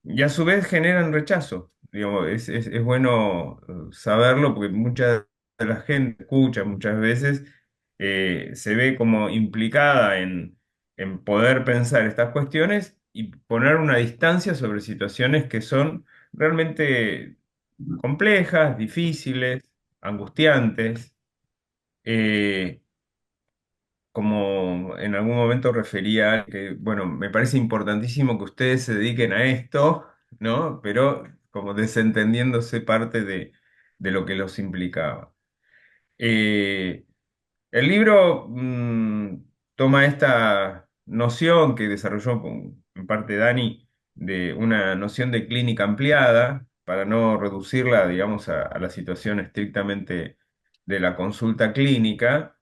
Speaker 5: y a su vez generan rechazo. Digo, es bueno saberlo porque mucha de la gente escucha muchas veces, se ve como implicada en poder pensar estas cuestiones y poner una distancia sobre situaciones que son realmente complejas, difíciles, angustiantes. eh, Como en algún momento refería que, bueno, me parece importantísimo que ustedes se dediquen a esto, ¿no? Pero como desentendiéndose parte de lo que los implicaba. Eh, el libro toma esta noción que desarrolló en parte Dani, de una noción de clínica ampliada, para no reducirla, digamos, a la situación estrictamente de la consulta clínica,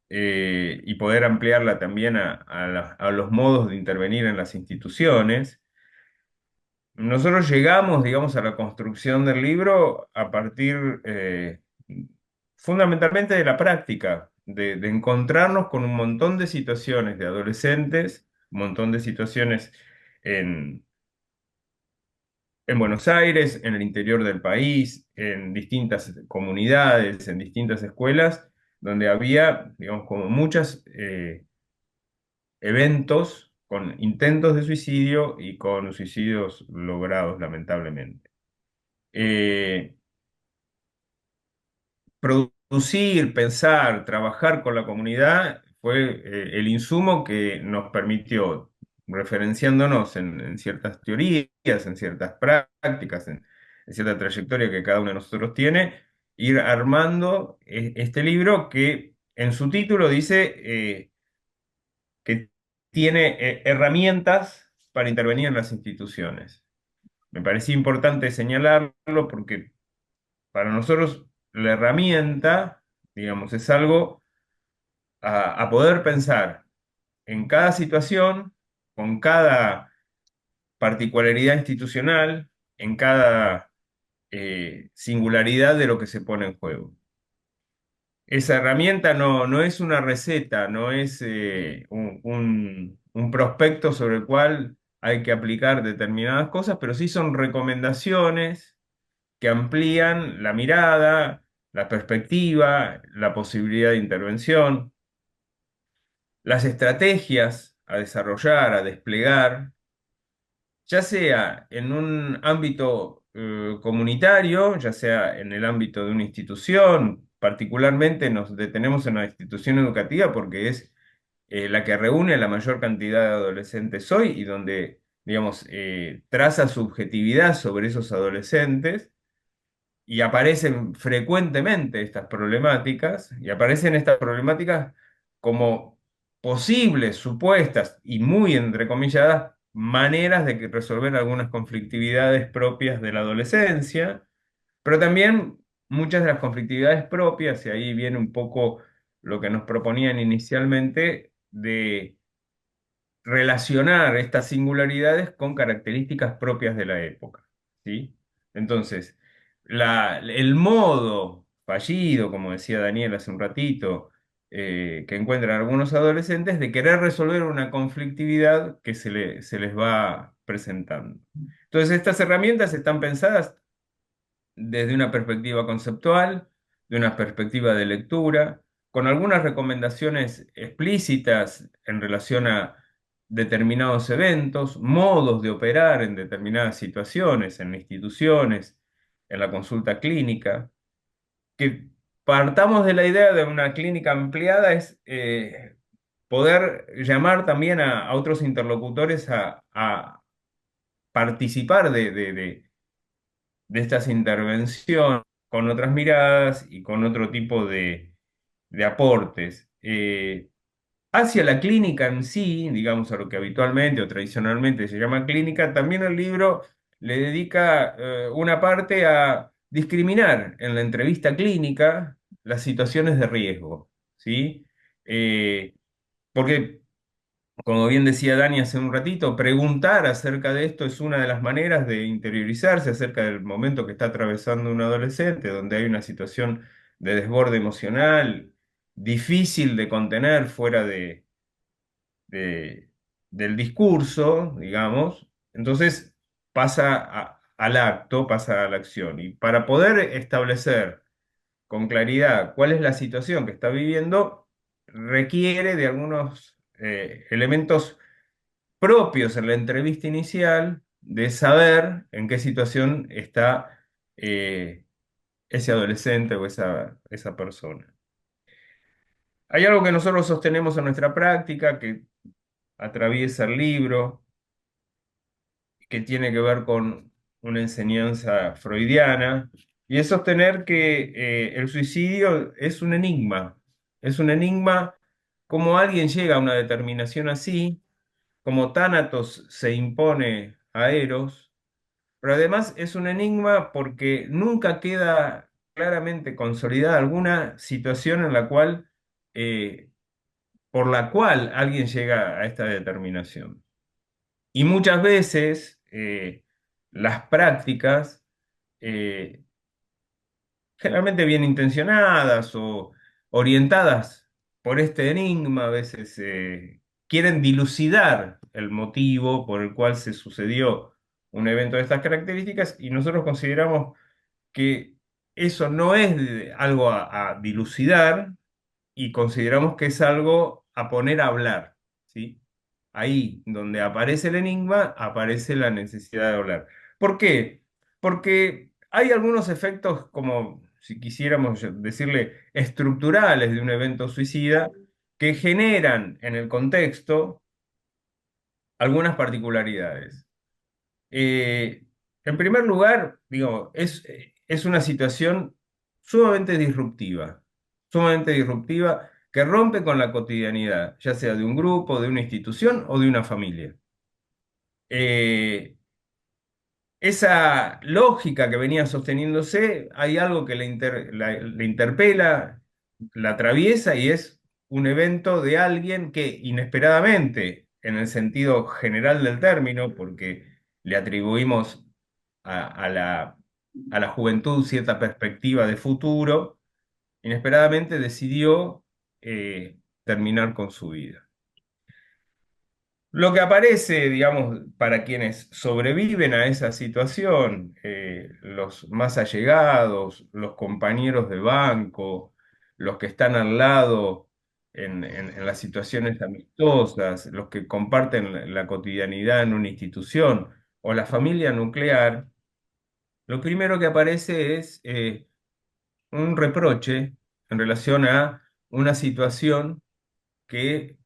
Speaker 5: y poder ampliarla también a los modos de intervenir en las instituciones. Nosotros llegamos, digamos, a la construcción del libro a partir fundamentalmente de la práctica, de encontrarnos con un montón de situaciones de adolescentes, un montón de situaciones en, en Buenos Aires, en el interior del país, en distintas comunidades, en distintas escuelas, donde había, digamos, como muchas eventos con intentos de suicidio y con suicidios logrados, lamentablemente. Eh, Producir, pensar, trabajar con la comunidad fue el insumo que nos permitió, referenciándonos en ciertas teorías, en ciertas prácticas, en cierta trayectoria que cada uno de nosotros tiene, ir armando este libro que en su título dice que tiene herramientas para intervenir en las instituciones. Me parecía importante señalarlo porque para nosotros la herramienta, digamos, es algo a poder pensar en cada situación, con cada particularidad institucional, en cada singularidad de lo que se pone en juego. Esa herramienta no es una receta, no es un prospecto sobre el cual hay que aplicar determinadas cosas, pero sí son recomendaciones que amplían la mirada, la perspectiva, la posibilidad de intervención, las estrategias a desarrollar, a desplegar, ya sea en un ámbito comunitario, ya sea en el ámbito de una institución, particularmente nos detenemos en la institución educativa porque es la que reúne la mayor cantidad de adolescentes hoy y donde, digamos, traza subjetividad sobre esos adolescentes y aparecen frecuentemente estas problemáticas, y aparecen estas problemáticas como posibles, supuestas y muy entrecomilladas maneras de resolver algunas conflictividades propias de la adolescencia, pero también muchas de las conflictividades propias, y ahí viene un poco lo que nos proponían inicialmente, de relacionar estas singularidades con características propias de la época, ¿sí? Entonces, el modo fallido, como decía Daniel hace un ratito, que encuentran algunos adolescentes de querer resolver una conflictividad que se les va presentando. Entonces, estas herramientas están pensadas desde una perspectiva conceptual, de una perspectiva de lectura, con algunas recomendaciones explícitas en relación a determinados eventos, modos de operar en determinadas situaciones, en instituciones, en la consulta clínica, que partamos de la idea de una clínica ampliada es poder llamar también a otros interlocutores a participar de estas intervenciones con otras miradas y con otro tipo de aportes. Hacia la clínica en sí, digamos a lo que habitualmente o tradicionalmente se llama clínica, también el libro le dedica una parte a discriminar en la entrevista clínica las situaciones de riesgo, ¿sí? Porque como bien decía Dani hace un ratito, preguntar acerca de esto es una de las maneras de interiorizarse acerca del momento que está atravesando un adolescente, donde hay una situación de desborde emocional difícil de contener fuera de- del discurso, digamos. Entonces pasa al acto, pasa a la acción. Y para poder establecer con claridad cuál es la situación que está viviendo, requiere de algunos elementos propios en la entrevista inicial de saber en qué situación está eh, ese adolescente o esa persona. Hay algo que nosotros sostenemos en nuestra práctica que atraviesa el libro, que tiene que ver con una enseñanza freudiana, y es sostener que el suicidio es un enigma, cómo alguien llega a una determinación así, como Tánatos se impone a Eros, pero además es un enigma porque nunca queda claramente consolidada alguna situación en la cual, por la cual alguien llega a esta determinación. Y muchas veces las prácticas, eh, generalmente bien intencionadas o orientadas por este enigma, a veces quieren dilucidar el motivo por el cual se sucedió un evento de estas características y nosotros consideramos que eso no es algo a dilucidar y consideramos que es algo a poner a hablar, ¿sí? Ahí donde aparece el enigma, aparece la necesidad de hablar. ¿Por qué? Porque hay algunos efectos, como si quisiéramos decirle, estructurales de un evento suicida, que generan en el contexto algunas particularidades. Eh, en primer lugar, digo, es una situación sumamente disruptiva que rompe con la cotidianidad, ya sea de un grupo, de una institución o de una familia. Eh, esa lógica que venía sosteniéndose, hay algo que le interpela, la atraviesa y es un evento de alguien que inesperadamente, en el sentido general del término, porque le atribuimos a a la juventud cierta perspectiva de futuro, inesperadamente decidió terminar con su vida. Lo que aparece, digamos, para quienes sobreviven a esa situación, los más allegados, los compañeros de banco, los que están al lado en las situaciones amistosas, los que comparten la cotidianidad en una institución o la familia nuclear, lo primero que aparece es un reproche en relación a una situación que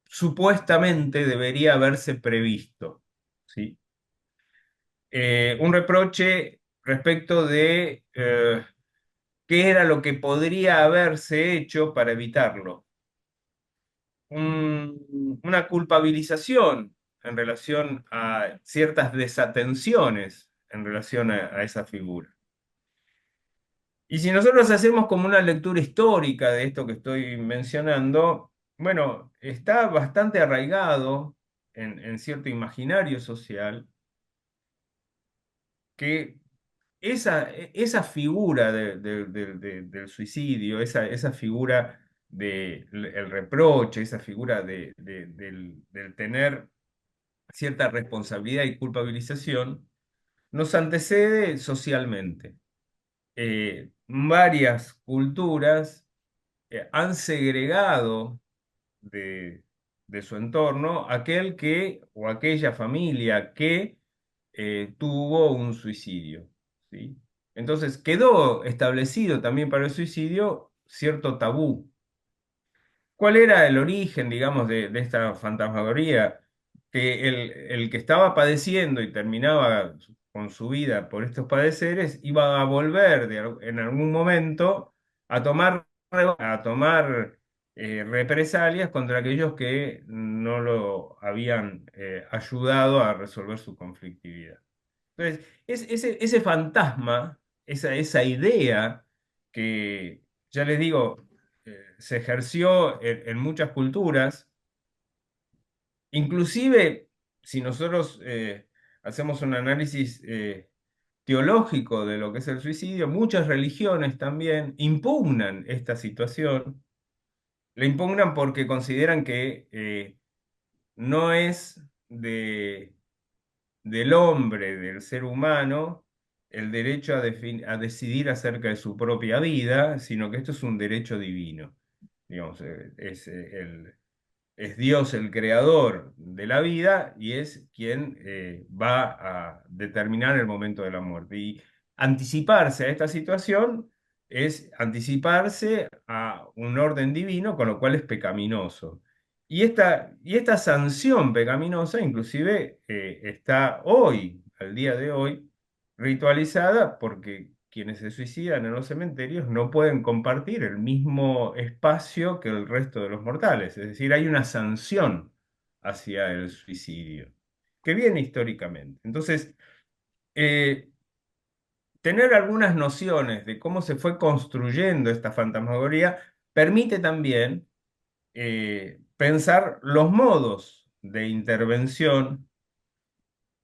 Speaker 5: supuestamente debería haberse previsto, ¿sí? Un reproche respecto de qué era lo que podría haberse hecho para evitarlo. Una culpabilización en relación a ciertas desatenciones en relación a esa figura. Y si nosotros hacemos como una lectura histórica de esto que estoy mencionando, bueno, está bastante arraigado en cierto imaginario social que esa figura del suicidio, esa figura del reproche, esa figura del tener cierta responsabilidad y culpabilización, nos antecede socialmente. Varias culturas han segregado de, de su entorno aquel que o aquella familia que tuvo un suicidio, ¿sí? Entonces quedó establecido también para el suicidio cierto tabú. ¿Cuál era el origen, digamos, de esta fantasmagoría? Que el que estaba padeciendo y terminaba con su vida por estos padeceres iba a volver en algún momento a tomar represalias contra aquellos que no lo habían ayudado a resolver su conflictividad. Entonces, ese fantasma, esa idea que, ya les digo, se ejerció en muchas culturas, inclusive si nosotros hacemos un análisis teológico de lo que es el suicidio, muchas religiones también impugnan esta situación, la impugnan porque consideran que no es del hombre, del ser humano, el derecho a decidir acerca de su propia vida, sino que esto es un derecho divino. Digamos, es Dios el creador de la vida y es quien va a determinar el momento de la muerte. Y anticiparse a esta situación es anticiparse a un orden divino, con lo cual es pecaminoso. Y esta sanción pecaminosa inclusive está hoy, al día de hoy, ritualizada porque quienes se suicidan en los cementerios no pueden compartir el mismo espacio que el resto de los mortales. Es decir, hay una sanción hacia el suicidio, que viene históricamente. Entonces, eh, tener algunas nociones de cómo se fue construyendo esta fantasmagoría permite también pensar los modos de intervención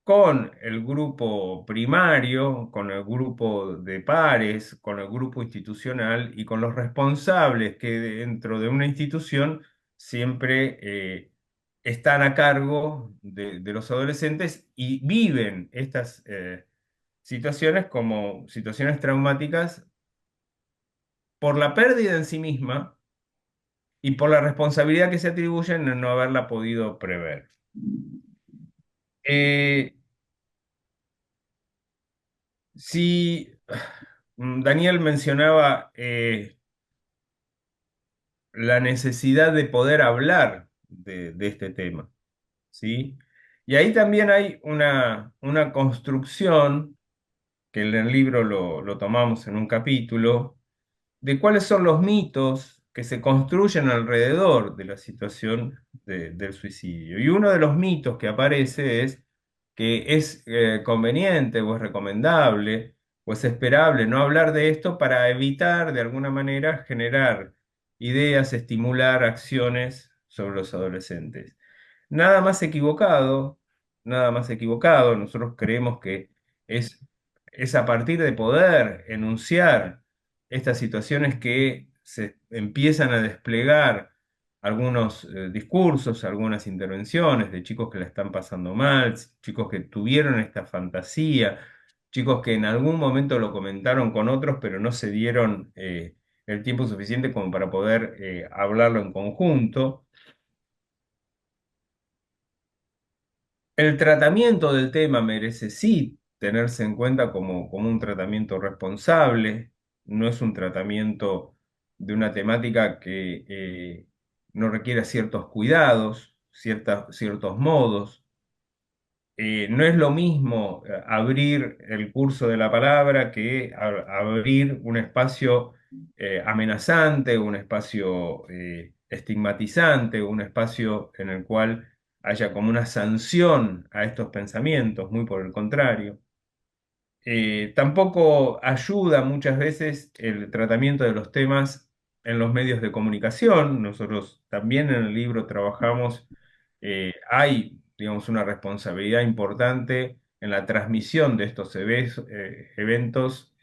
Speaker 5: con el grupo primario, con el grupo de pares, con el grupo institucional y con los responsables que dentro de una institución siempre están a cargo de los adolescentes y viven estas situaciones como situaciones traumáticas por la pérdida en sí misma y por la responsabilidad que se atribuyen en no haberla podido prever. Eh, si Daniel mencionaba la necesidad de poder hablar de este tema, ¿sí? Y ahí también hay una construcción, que en el libro lo tomamos en un capítulo, de cuáles son los mitos que se construyen alrededor de la situación del suicidio. Y uno de los mitos que aparece es que es conveniente o es recomendable o es esperable no hablar de esto para evitar de alguna manera generar ideas, estimular acciones sobre los adolescentes. Nada más equivocado, nada más equivocado. Nosotros creemos que es, es a partir de poder enunciar estas situaciones que se empiezan a desplegar algunos discursos, algunas intervenciones de chicos que la están pasando mal, chicos que tuvieron esta fantasía, chicos que en algún momento lo comentaron con otros, pero no se dieron el tiempo suficiente como para poder hablarlo en conjunto. El tratamiento del tema merece sí tenerse en cuenta como un tratamiento responsable, no es un tratamiento de una temática que no requiera ciertos cuidados, ciertos modos. No es lo mismo abrir el curso de la palabra que abrir un espacio amenazante, un espacio estigmatizante, un espacio en el cual haya como una sanción a estos pensamientos, muy por el contrario. Tampoco ayuda muchas veces el tratamiento de los temas en los medios de comunicación. Nosotros también en el libro trabajamos, hay, digamos, una responsabilidad importante en la transmisión de estos eventos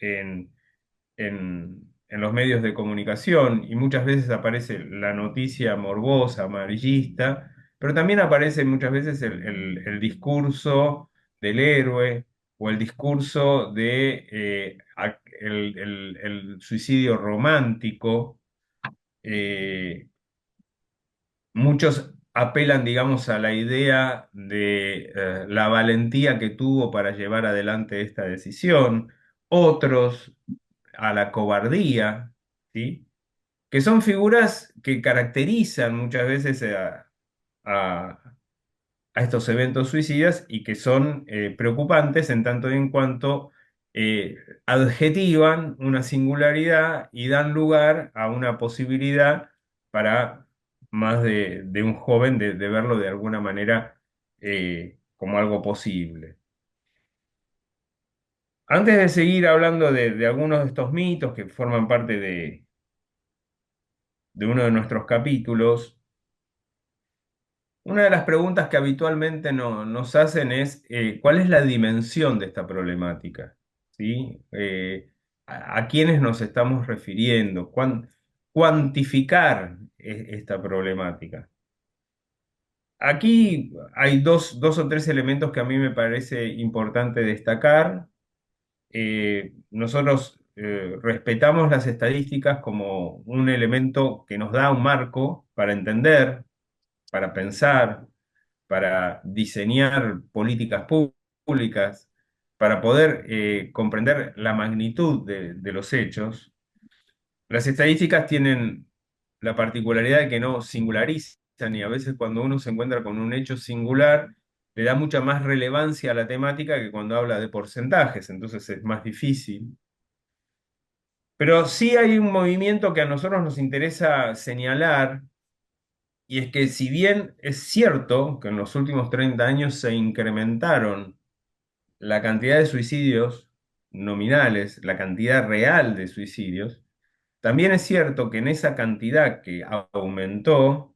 Speaker 5: en los medios de comunicación y muchas veces aparece la noticia morbosa, amarillista, pero también aparece muchas veces el discurso del héroe o el discurso de el suicidio romántico. eh, Muchos apelan, digamos, a la idea de la valentía que tuvo para llevar adelante esta decisión, otros a la cobardía, ¿sí? Que son figuras que caracterizan muchas veces a- a estos eventos suicidas y que son preocupantes en tanto y en cuanto eh, adjetivan una singularidad y dan lugar a una posibilidad para más de un joven de verlo de alguna manera como algo posible. Antes de seguir hablando de algunos de estos mitos que forman parte de uno de nuestros capítulos, una de las preguntas que habitualmente nos hacen es ¿cuál es la dimensión de esta problemática? ¿Sí? A quiénes nos estamos refiriendo? Cuantificar esta problemática. Aquí hay dos o tres elementos que a mí me parece importante destacar. Nosotros respetamos las estadísticas como un elemento que nos da un marco para entender, para pensar, para diseñar políticas públicas, para poder comprender la magnitud de los hechos. Las estadísticas tienen la particularidad de que no singularizan y a veces cuando uno se encuentra con un hecho singular, le da mucha más relevancia a la temática que cuando habla de porcentajes, entonces es más difícil. Pero sí hay un movimiento que a nosotros nos interesa señalar, y es que si bien es cierto que en los últimos 30 años se incrementaron la cantidad de suicidios nominales, la cantidad real de suicidios, también es cierto que en esa cantidad que aumentó,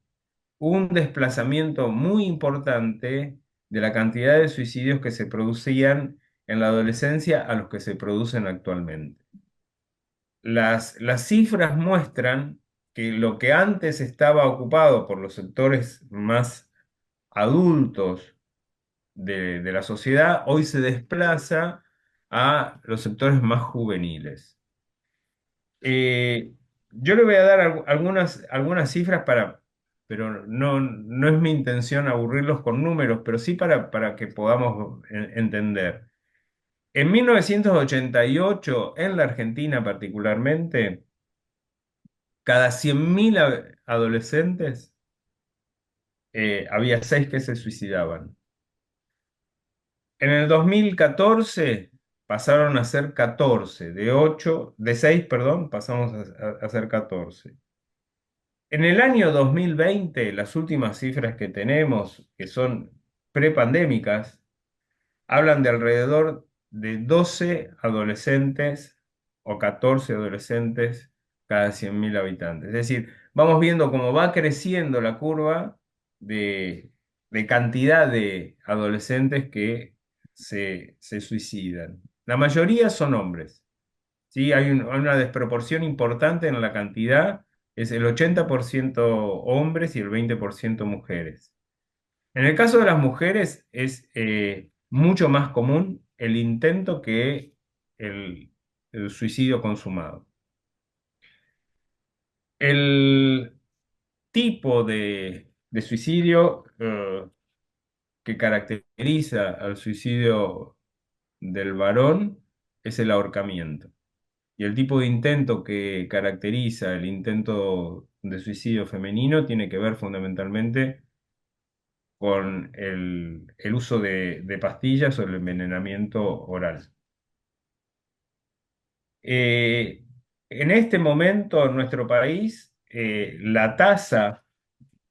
Speaker 5: hubo un desplazamiento muy importante de la cantidad de suicidios que se producían en la adolescencia a los que se producen actualmente. Las cifras muestran que lo que antes estaba ocupado por los sectores más adultos de la sociedad, hoy se desplaza a los sectores más juveniles. Eh, yo le voy a dar algunas cifras pero no es mi intención aburrirlos con números, pero sí para que podamos entender. En 1988, en la Argentina particularmente, cada 100.000 adolescentes había 6 que se suicidaban. En el 2014 pasaron a ser 14, de 6, perdón, pasamos a ser 14. En el año 2020, las últimas cifras que tenemos, que son prepandémicas, hablan de alrededor de 12 adolescentes o 14 adolescentes cada 100.000 habitantes. Es decir, vamos viendo cómo va creciendo la curva de, de cantidad de adolescentes que se suicidan. La mayoría son hombres, ¿sí? Hay una desproporción importante en la cantidad, es el 80% hombres y el 20% mujeres. En el caso de las mujeres es mucho más común el intento que el, el suicidio consumado. El tipo de suicidio que caracteriza al suicidio del varón es el ahorcamiento. y el tipo de intento que caracteriza el intento de suicidio femenino tiene que ver fundamentalmente con el uso de pastillas o el envenenamiento oral. Eh, en este momento en nuestro país, la tasa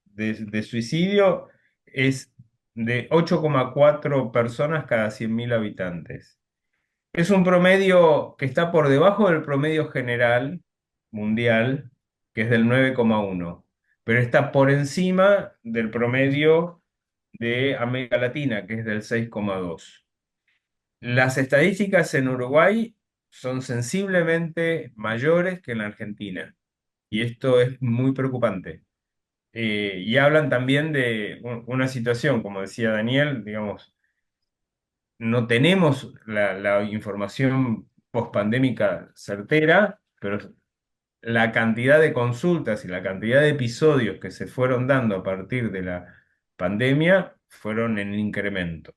Speaker 5: de suicidio es de 8,4 personas cada 100.000 habitantes. Es un promedio que está por debajo del promedio general mundial, que es del 9,1, pero está por encima del promedio de América Latina, que es del 6,2. Las estadísticas en Uruguay son sensiblemente mayores que en la Argentina, y esto es muy preocupante. Y hablan también de una situación, como decía Daniel, digamos, no tenemos la información pospandémica certera, pero la cantidad de consultas y la cantidad de episodios que se fueron dando a partir de la pandemia fueron en incremento.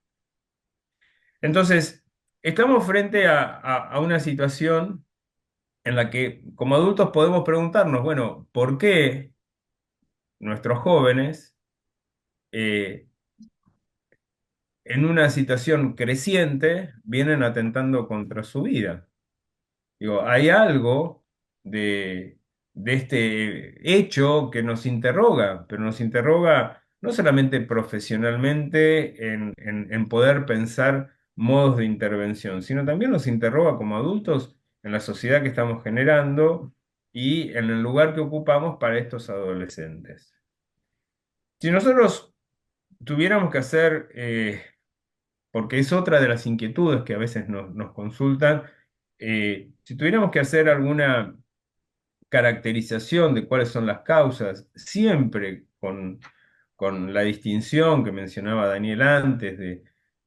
Speaker 5: Entonces, estamos frente a una situación en la que como adultos podemos preguntarnos, bueno, ¿por qué nuestros jóvenes eh, en una situación creciente vienen atentando contra su vida? Digo, hay algo de, de este hecho que nos interroga, pero nos interroga no solamente profesionalmente en poder pensar modos de intervención, sino también nos interroga como adultos en la sociedad que estamos generando y en el lugar que ocupamos para estos adolescentes. Si nosotros tuviéramos que hacer, porque es otra de las inquietudes que a veces nos consultan, si tuviéramos que hacer alguna caracterización de cuáles son las causas, siempre con la distinción que mencionaba Daniel antes,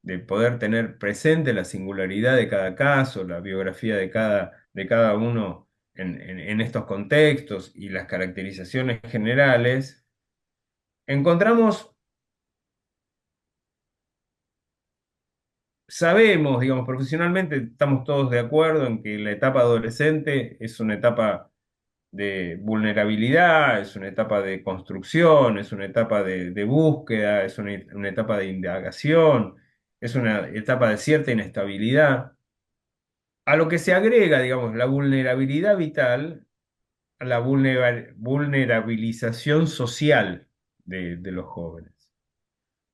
Speaker 5: de poder tener presente la singularidad de cada caso, la biografía de cada uno en estos contextos y las caracterizaciones generales, encontramos, sabemos, digamos, profesionalmente estamos todos de acuerdo en que la etapa adolescente es una etapa de vulnerabilidad, es una etapa de construcción, es una etapa de búsqueda, es una etapa de indagación, es una etapa de cierta inestabilidad. A lo que se agrega, digamos, la vulnerabilidad vital, a la vulnerabilización social de los jóvenes.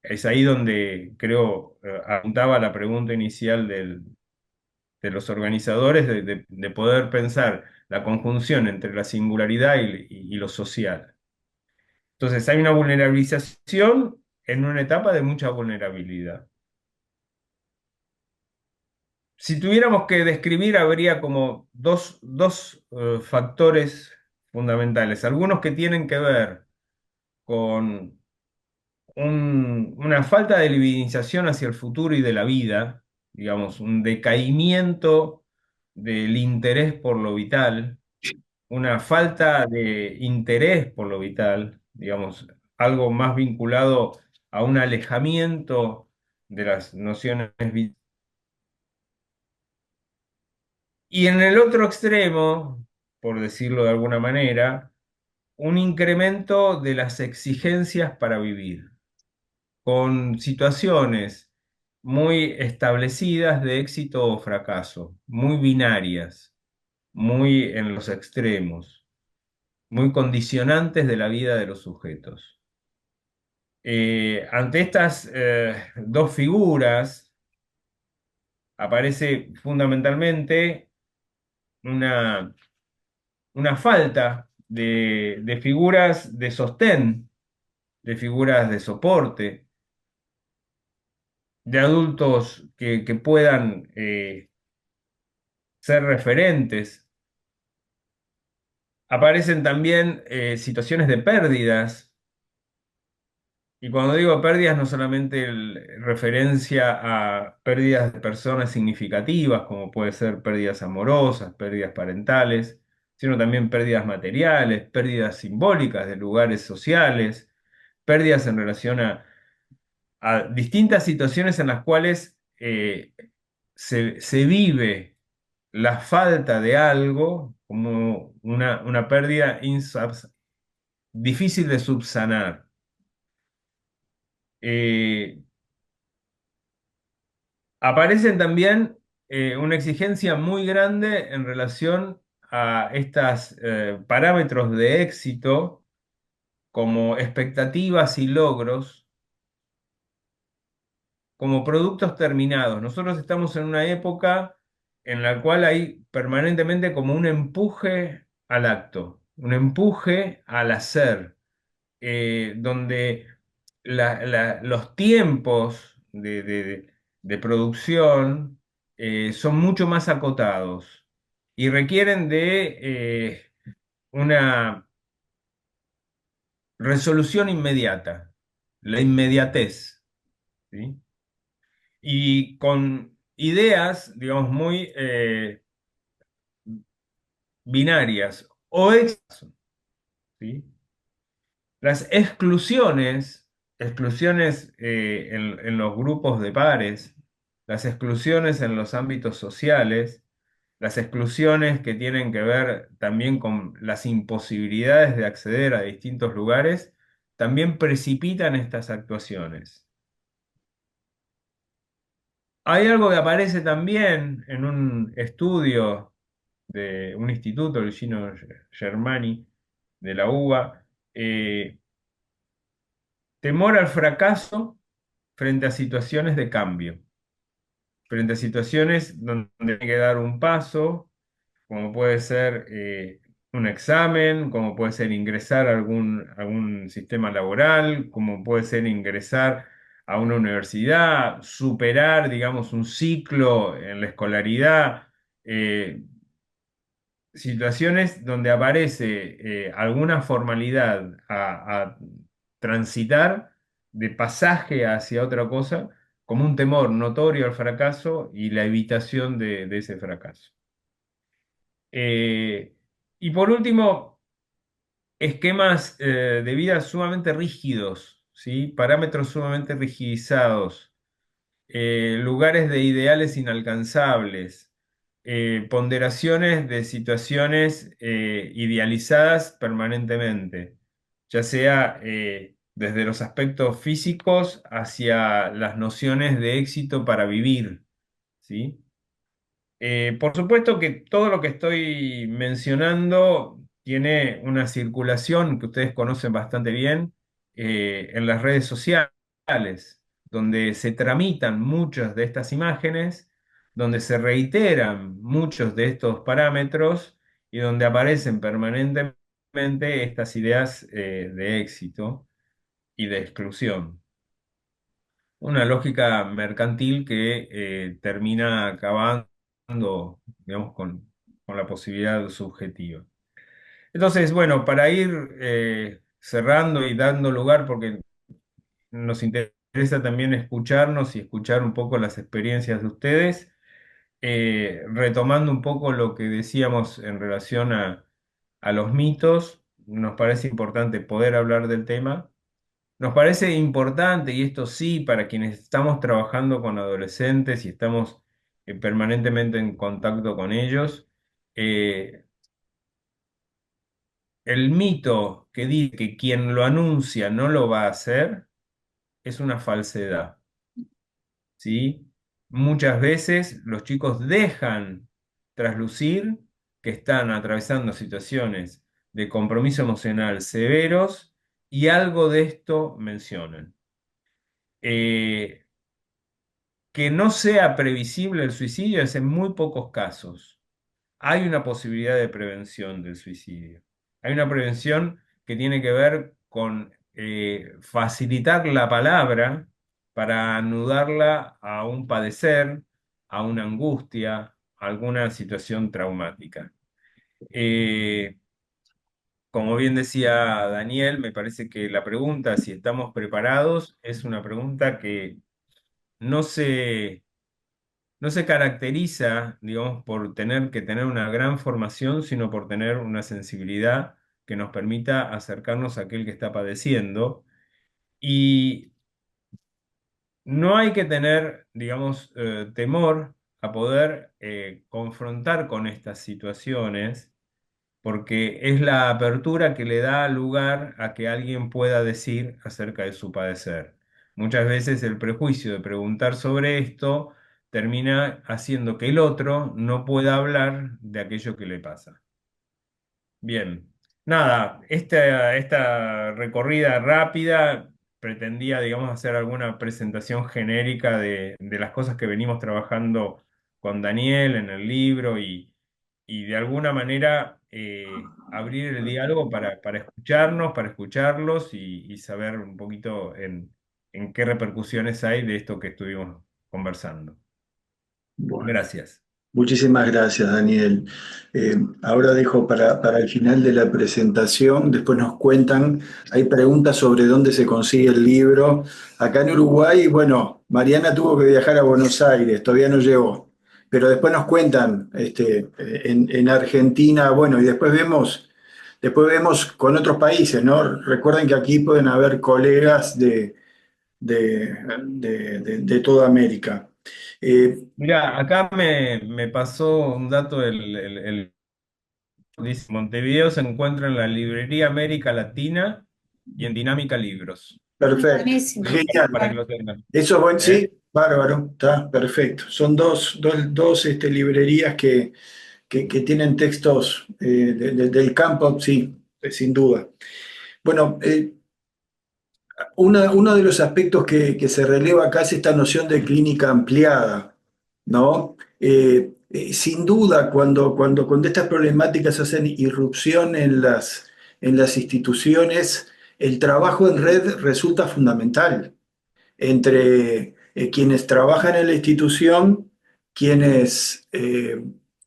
Speaker 5: Es ahí donde creo apuntaba la pregunta inicial de los organizadores de poder pensar la conjunción entre la singularidad y lo social. Entonces hay una vulnerabilización en una etapa de mucha vulnerabilidad. Si tuviéramos que describir, habría como dos factores fundamentales. Algunos que tienen que ver con una falta de livinización hacia el futuro y de la vida, digamos, un decaimiento del interés por lo vital, una falta de interés por lo vital, digamos, algo más vinculado a un alejamiento de las nociones vitales. Y en el otro extremo, por decirlo de alguna manera, un incremento de las exigencias para vivir, con situaciones muy establecidas de éxito o fracaso, muy binarias, muy en los extremos, muy condicionantes de la vida de los sujetos. Ante estas dos figuras aparece fundamentalmente una, una falta de figuras de sostén, de figuras de soporte, de adultos que puedan ser referentes. Aparecen también situaciones de pérdidas, y cuando digo pérdidas no solamente referencia a pérdidas de personas significativas, como puede ser pérdidas amorosas, pérdidas parentales, sino también pérdidas materiales, pérdidas simbólicas de lugares sociales, pérdidas en relación a distintas situaciones en las cuales se vive la falta de algo como una pérdida difícil de subsanar. Eh, Aparecen también una exigencia muy grande en relación a estos parámetros de éxito como expectativas y logros, como productos terminados. Nosotros estamos en una época en la cual hay permanentemente como un empuje al acto, un empuje al hacer, donde los tiempos de producción son mucho más acotados y requieren de una resolución inmediata, la inmediatez, ¿sí? Y con ideas, digamos, muy binarias o ¿sí? Las exclusiones en los grupos de pares, las exclusiones en los ámbitos sociales, las exclusiones que tienen que ver también con las imposibilidades de acceder a distintos lugares, también precipitan estas actuaciones. Hay algo que aparece también en un estudio de un instituto, el Gino Germani, de la UBA, temor al fracaso frente a situaciones de cambio, frente a situaciones donde hay que dar un paso, como puede ser un examen, como puede ser ingresar a algún sistema laboral, como puede ser ingresar a una universidad, superar, digamos, un ciclo en la escolaridad, eh, situaciones donde aparece alguna formalidad a transitar de pasaje hacia otra cosa, como un temor notorio al fracaso y la evitación de ese fracaso. Eh, y por último, esquemas de vida sumamente rígidos, ¿sí? Parámetros sumamente rigidizados, lugares de ideales inalcanzables, ponderaciones de situaciones idealizadas permanentemente, ya sea desde los aspectos físicos hacia las nociones de éxito para vivir, ¿sí? Por supuesto que todo lo que estoy mencionando tiene una circulación que ustedes conocen bastante bien en las redes sociales, donde se tramitan muchas de estas imágenes, donde se reiteran muchos de estos parámetros y donde aparecen permanentemente estas ideas de éxito y de exclusión. Una lógica mercantil que termina acabando, digamos, con la posibilidad subjetiva. Entonces, bueno, para ir cerrando y dando lugar, porque nos interesa también escucharnos y escuchar un poco las experiencias de ustedes, retomando un poco lo que decíamos en relación a los mitos, nos parece importante poder hablar del tema. Nos parece importante, y esto sí, para quienes estamos trabajando con adolescentes y estamos permanentemente en contacto con ellos, eh, el mito que dice que quien lo anuncia no lo va a hacer es una falsedad, ¿sí? Muchas veces los chicos dejan traslucir que están atravesando situaciones de compromiso emocional severos y algo de esto mencionan. Eh, Que no sea previsible el suicidio es en muy pocos casos. Hay una posibilidad de prevención del suicidio. Hay una prevención que tiene que ver con facilitar la palabra para anudarla a un padecer, a una angustia, a alguna situación traumática. Eh, Como bien decía Daniel, me parece que la pregunta si estamos preparados es una pregunta que no se no se caracteriza, digamos, por tener que tener una gran formación, sino por tener una sensibilidad que nos permita acercarnos a aquel que está padeciendo. Y no hay que tener, digamos, temor a poder confrontar con estas situaciones, porque es la apertura que le da lugar a que alguien pueda decir acerca de su padecer. Muchas veces el prejuicio de preguntar sobre esto termina haciendo que el otro no pueda hablar de aquello que le pasa. Bien, nada, esta recorrida rápida pretendía, digamos, hacer alguna presentación genérica de las cosas que venimos trabajando con Daniel en el libro y de alguna manera abrir el diálogo para escucharnos, para escucharlos y saber un poquito en qué repercusiones hay de esto que estuvimos conversando.
Speaker 3: Bueno.
Speaker 5: Gracias.
Speaker 3: Muchísimas gracias, Daniel. Ahora dejo para el final de la presentación, después nos cuentan, hay preguntas sobre dónde se consigue el libro. Acá en Uruguay, bueno, Mariana tuvo que viajar a Buenos Aires, todavía no llegó, pero después nos cuentan en Argentina, bueno, y después vemos con otros países, ¿no? Recuerden que aquí pueden haber colegas de toda América.
Speaker 5: Mira, acá me pasó un dato, dice, Montevideo se encuentra en la librería América Latina y en Dinámica Libros,
Speaker 3: Perfecto,
Speaker 1: Buenísimo.
Speaker 3: genial.
Speaker 5: para que lo tengan.
Speaker 3: Eso es bueno,
Speaker 5: ¿Eh?
Speaker 3: sí, bárbaro, está perfecto. Son dos librerías que tienen textos del campo, sí, sin duda. Bueno, uno de los aspectos que se releva acá es esta noción de clínica ampliada, ¿no? Sin duda, cuando estas problemáticas hacen irrupción en las instituciones, el trabajo en red resulta fundamental entre quienes trabajan en la institución,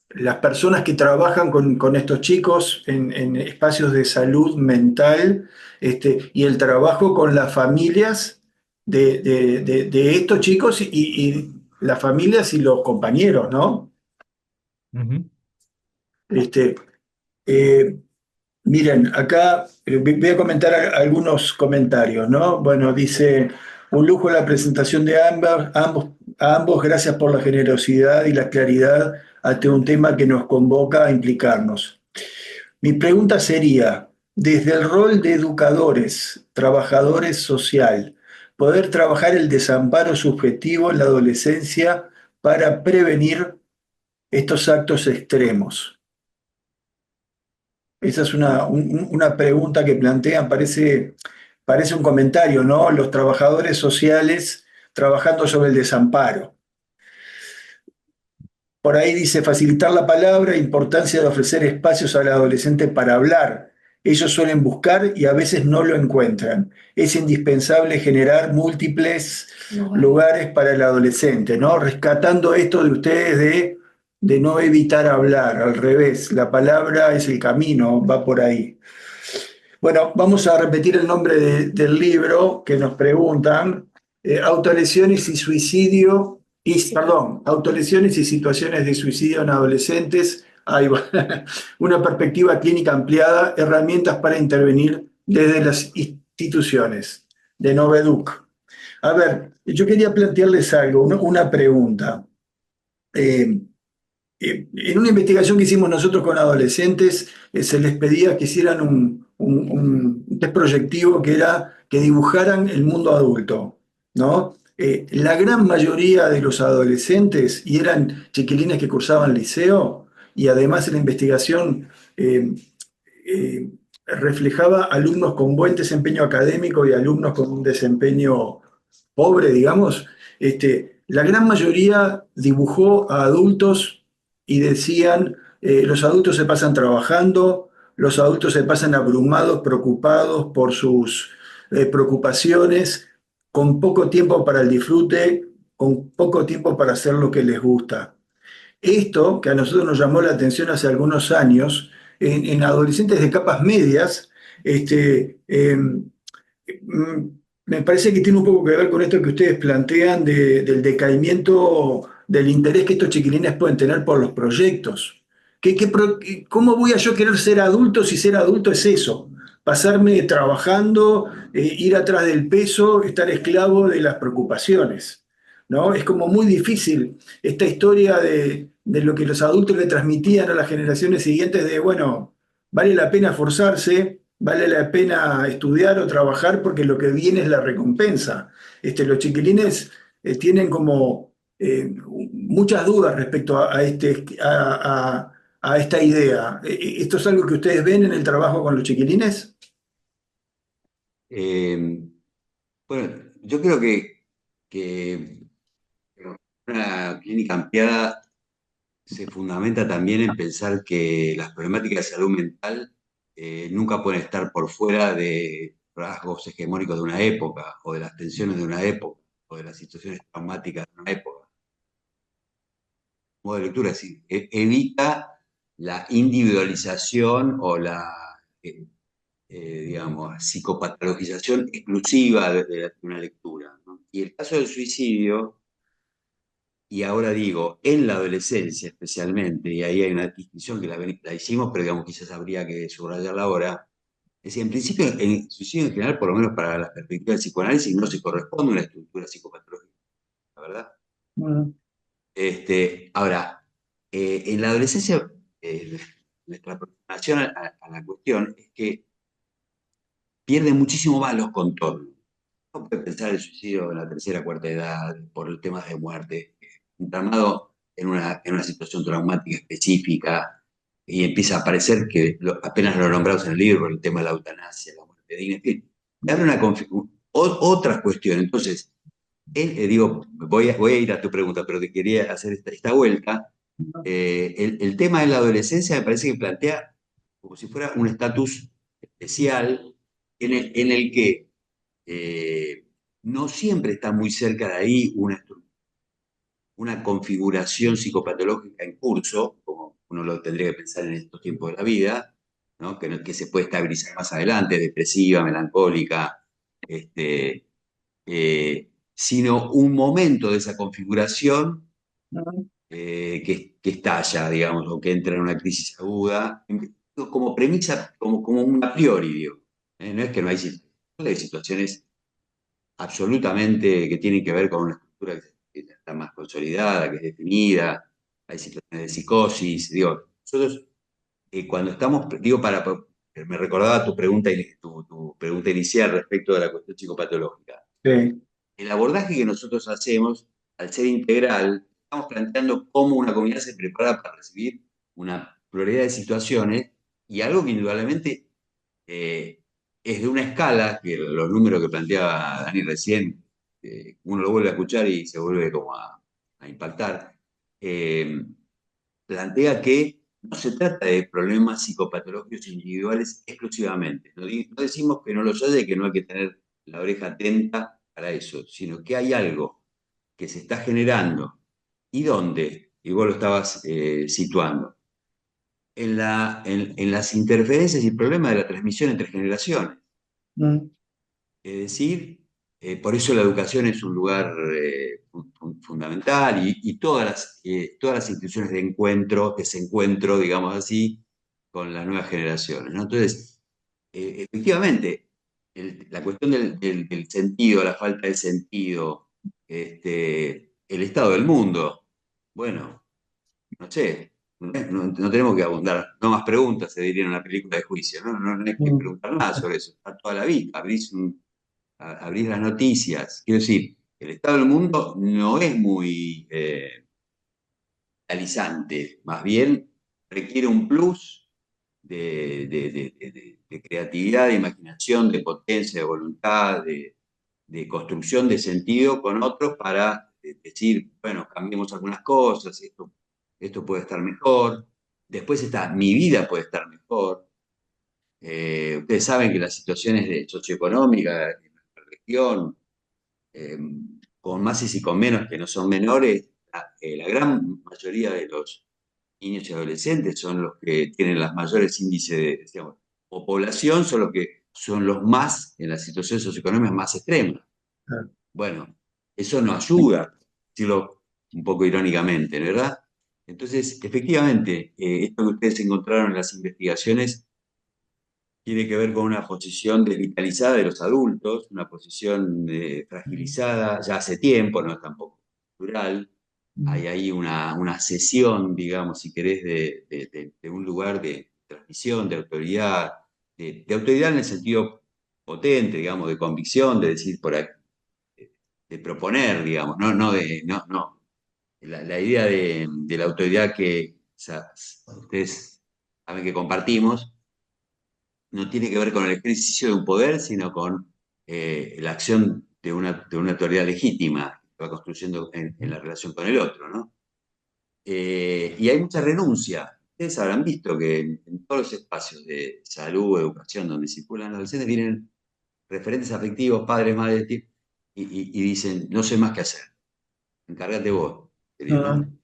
Speaker 3: las personas que trabajan con estos chicos en espacios de salud mental, y el trabajo con las familias de estos chicos y las familias y los compañeros, ¿no?
Speaker 5: Ujú.
Speaker 3: Este, eh, Miren, acá voy a comentar algunos comentarios, ¿no? Bueno, dice, un lujo la presentación de a ambos, gracias por la generosidad y la claridad ante un tema que nos convoca a implicarnos. Mi pregunta sería, desde el rol de educadores, trabajadores social, poder trabajar el desamparo subjetivo en la adolescencia para prevenir estos actos extremos. Esa es una pregunta que plantean, parece un comentario, ¿no? Los trabajadores sociales trabajando sobre el desamparo. Por ahí dice facilitar la palabra, importancia de ofrecer espacios al adolescente para hablar. Ellos suelen buscar y a veces no lo encuentran. Es indispensable generar múltiples lugares para el adolescente, ¿no? Rescatando esto de ustedes de no evitar hablar, al revés, la palabra es el camino, va por ahí. Bueno, vamos a repetir el nombre del libro que nos preguntan. Autolesiones y suicidio, autolesiones y situaciones de suicidio en adolescentes. Ahí va. Una perspectiva clínica ampliada, herramientas para intervenir desde las instituciones, de Noveduc. A ver, yo quería plantearles algo, una pregunta. En una investigación que hicimos nosotros con adolescentes, se les pedía que hicieran un test proyectivo que dibujaran el mundo adulto, ¿no? La gran mayoría de los adolescentes, y eran chiquilines que cursaban liceo, y además en la investigación eh, reflejaba alumnos con buen desempeño académico y alumnos con un desempeño pobre, digamos, la gran mayoría dibujó a adultos y decían, los adultos se pasan trabajando, los adultos se pasan abrumados, preocupados por sus preocupaciones, con poco tiempo para el disfrute, con poco tiempo para hacer lo que les gusta. Esto, que a nosotros nos llamó la atención hace algunos años, en adolescentes de capas medias, me parece que tiene un poco que ver con esto que ustedes plantean del decaimiento del interés que estos chiquilines pueden tener por los proyectos. ¿Cómo voy a yo querer ser adulto si ser adulto es eso? Pasarme trabajando, ir atrás del peso, estar esclavo de las preocupaciones. ¿no? Es como muy difícil esta historia de lo que los adultos le transmitían a las generaciones siguientes de, bueno, vale la pena forzarse, vale la pena estudiar o trabajar porque lo que viene es la recompensa. Los chiquilines tienen como muchas dudas respecto a esta idea. ¿Esto es algo que ustedes ven en el trabajo con los chiquilines?
Speaker 4: Eh, bueno, yo creo que una clínica ampliada se fundamenta también en pensar que las problemáticas de salud mental nunca pueden estar por fuera de rasgos hegemónicos de una época, o de las tensiones de una época, o de las situaciones traumáticas de una época. Modo de lectura, es decir, evita la individualización o eh, digamos, psicopatologización exclusiva de una lectura, ¿no? Y el caso del suicidio, y ahora digo, en la adolescencia especialmente, y ahí hay una distinción que la hicimos, pero digamos quizás habría que subrayarla ahora, es decir, en principio el suicidio en general, por lo menos para la perspectiva del psicoanálisis, no se corresponde a una estructura psicopatológica, la verdad.
Speaker 3: Mm,
Speaker 4: Ahora, en la adolescencia, nuestra aproximación a la cuestión es que pierde muchísimo más los contornos. No puede pensar el suicidio en la tercera o cuarta edad por el tema de muerte, entramado en una situación traumática específica, y empieza a aparecer que apenas lo nombramos en el libro, el tema de la eutanasia, la muerte digna, en fin, y abre otras cuestiones. Entonces, digo, voy a ir a tu pregunta, pero te quería hacer esta vuelta. El tema de la adolescencia me parece que plantea como si fuera un estatus especial en el que no siempre está muy cerca de ahí una configuración psicopatológica en curso, como uno lo tendría que pensar en estos tiempos de la vida, ¿no? Que se puede estabilizar más adelante, depresiva, melancólica, sino un momento de esa configuración
Speaker 3: mm,
Speaker 4: que estalla, digamos, o que entra en una crisis aguda, como premisa, como un a priori, digo. No es que no hay situaciones absolutamente que tienen que ver con una estructura que ya está más consolidada, que es definida, hay situaciones de psicosis, digo, nosotros cuando estamos, digo, me recordaba tu pregunta inicial respecto de la cuestión psicopatológica.
Speaker 3: sí.
Speaker 4: El abordaje que nosotros hacemos, al ser integral, estamos planteando cómo una comunidad se prepara para recibir una pluralidad de situaciones, y algo que indudablemente eh, es de una escala, que los números que planteaba Dani recién, uno lo vuelve a escuchar y se vuelve como a impactar, eh, plantea que no se trata de problemas psicopatológicos individuales exclusivamente. No decimos que no los haya y que no hay que tener la oreja atenta para eso, sino que hay algo que se está generando. ¿Y dónde? Y vos lo estabas situando. En las interferencias y problemas de la transmisión entre generaciones.
Speaker 3: Mm,
Speaker 4: Es decir, por eso la educación es un lugar fundamental, y todas las instituciones de encuentro, desencuentro, digamos así, con las nuevas generaciones, ¿no? Entonces, efectivamente, la cuestión del sentido, la falta de sentido, el estado del mundo, bueno, no sé, no tenemos que abundar, no más preguntas, se diría en una película de juicio, ¿no? No hay que
Speaker 3: mm,
Speaker 4: preguntar nada sobre eso, está toda la vida, abrís las noticias. Quiero decir, el estado del mundo no es muy realizante, más bien requiere un plus de creatividad, de imaginación, de potencia, de voluntad, de construcción de sentido con otros para decir, bueno, cambiemos algunas cosas, esto puede estar mejor. Después está, mi vida puede estar mejor. Ustedes saben que las situaciones socioeconómicas en nuestra región, eh, con más y con menos, que no son menores, la gran mayoría de los niños y adolescentes son los que tienen los mayores índices digamos, o población, son los que son los más en las situaciones socioeconómicas más extremas.
Speaker 3: ah,
Speaker 4: Bueno, eso no ayuda, decirlo un poco irónicamente, ¿verdad? Entonces, efectivamente, esto que ustedes encontraron en las investigaciones tiene que ver con una posición desvitalizada de los adultos, una posición fragilizada ya hace tiempo, no es tampoco cultural, hay ahí una cesión, digamos, si querés, de un lugar de transmisión, de autoridad en el sentido potente, digamos, de convicción, de decir por aquí, de proponer, digamos, no. La idea de la autoridad que ustedes saben que compartimos no tiene que ver con el ejercicio de un poder, sino con la acción de una autoridad legítima que va construyendo en la relación con el otro, ¿no? Y hay mucha renuncia. Ustedes habrán visto que en todos los espacios de salud, educación, donde circulan los adolescentes, vienen referentes afectivos, padres, madres, y dicen, no sé más qué hacer, encárgate vos, querido, ¿no?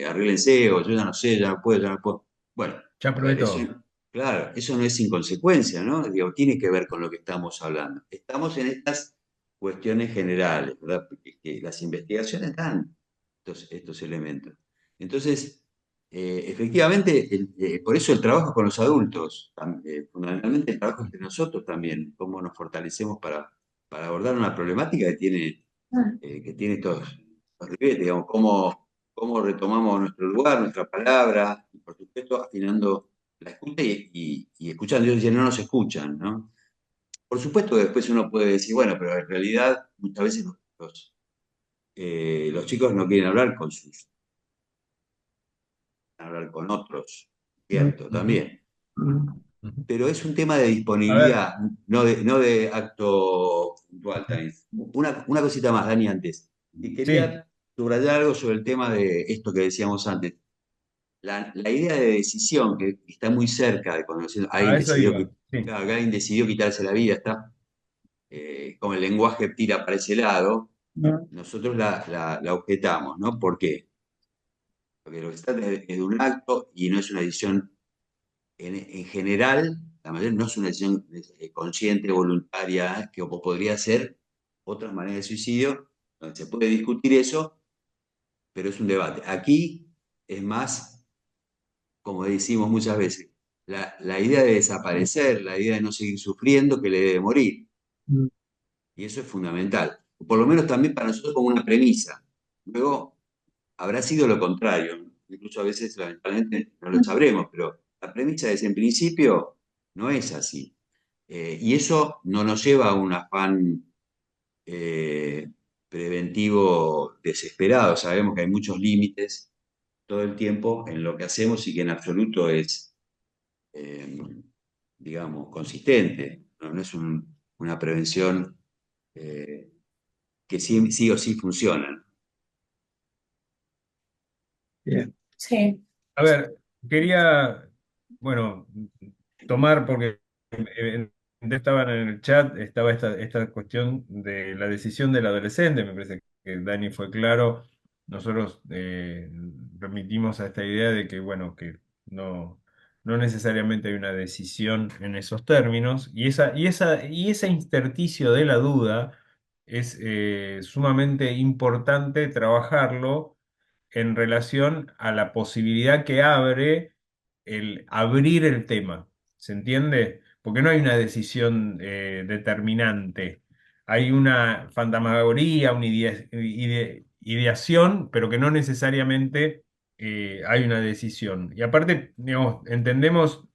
Speaker 4: Arréglense, o yo ya no sé, ya no puedo, ya no puedo. Bueno,
Speaker 5: Ya
Speaker 4: a
Speaker 5: probé
Speaker 4: ver, eso,
Speaker 5: todo.
Speaker 4: claro, eso no es inconsecuencia, ¿no? Digo, tiene que ver con lo que estamos hablando. Estamos en estas cuestiones generales, ¿verdad? Porque que las investigaciones dan estos elementos. Entonces, efectivamente, por eso el trabajo con los adultos, fundamentalmente el trabajo entre nosotros también, cómo nos fortalecemos para abordar una problemática que tiene estos ribetes, digamos, cómo retomamos nuestro lugar, nuestra palabra, y por supuesto afinando la escucha y escuchando. Ellos dicen, no nos escuchan, ¿no? Por supuesto que después uno puede decir, bueno, pero en realidad muchas veces los chicos no quieren hablar hablar con otros, cierto,
Speaker 5: Ujú,
Speaker 4: también.
Speaker 5: ujú.
Speaker 4: Pero es un tema de
Speaker 5: A ver,
Speaker 4: disponibilidad, no de acto puntual también. Una cosita más, Dani, antes. Y
Speaker 5: sí,
Speaker 4: quería subrayar algo sobre el tema de esto que decíamos antes. La idea de decisión, que está muy cerca de cuando
Speaker 5: a
Speaker 4: alguien
Speaker 5: eso
Speaker 4: decidió,
Speaker 5: iba. Sí.
Speaker 4: claro, que alguien decidió quitarse la vida, está como el lenguaje tira para ese lado, nosotros la objetamos, ¿no? ¿Por qué? Porque lo que se trata es de un acto y no es una decisión en general, la mayoría no es una decisión consciente, voluntaria, que podría ser otras maneras de suicidio, donde se puede discutir eso, pero es un debate. Aquí es más, como decimos muchas veces, la idea de desaparecer, la idea de no seguir sufriendo, que le debe morir. Y eso es fundamental. O por lo menos también para nosotros como una premisa. Luego habrá sido lo contrario. Incluso a veces, lamentablemente, no lo sabremos, pero la premisa es, en principio, no es así. Y eso no nos lleva a un afán eh, preventivo desesperado. Sabemos que hay muchos límites todo el tiempo en lo que hacemos y que en absoluto es, eh, digamos, consistente. No es una prevención eh, que sí, sí o sí funciona.
Speaker 3: Bien.
Speaker 1: Sí,
Speaker 5: A ver, quería, bueno, tomar, porque estaban en el chat, estaba esta cuestión de la decisión del adolescente, me parece que Dani fue claro. Nosotros remitimos a esta idea de que, bueno, que no necesariamente hay una decisión en esos términos, y ese intersticio de la duda es sumamente importante trabajarlo en relación a la posibilidad que abre el abrir el tema. ¿Se entiende? Porque no hay una decisión determinante. Hay una fantasmagoría, una ideación, pero que no necesariamente hay una decisión. Y aparte, digamos, entendemos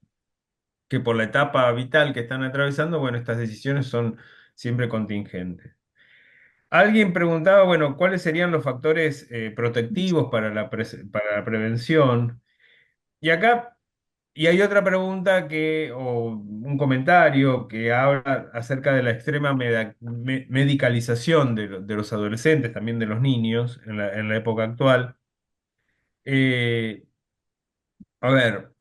Speaker 5: que por la etapa vital que están atravesando, bueno, estas decisiones son siempre contingentes. Alguien preguntaba, bueno, ¿cuáles serían los factores protectivos para la prevención? Y acá, y hay otra pregunta o un comentario que habla acerca de la extrema medicalización de los adolescentes, también de los niños en la época actual. Eh, a ver,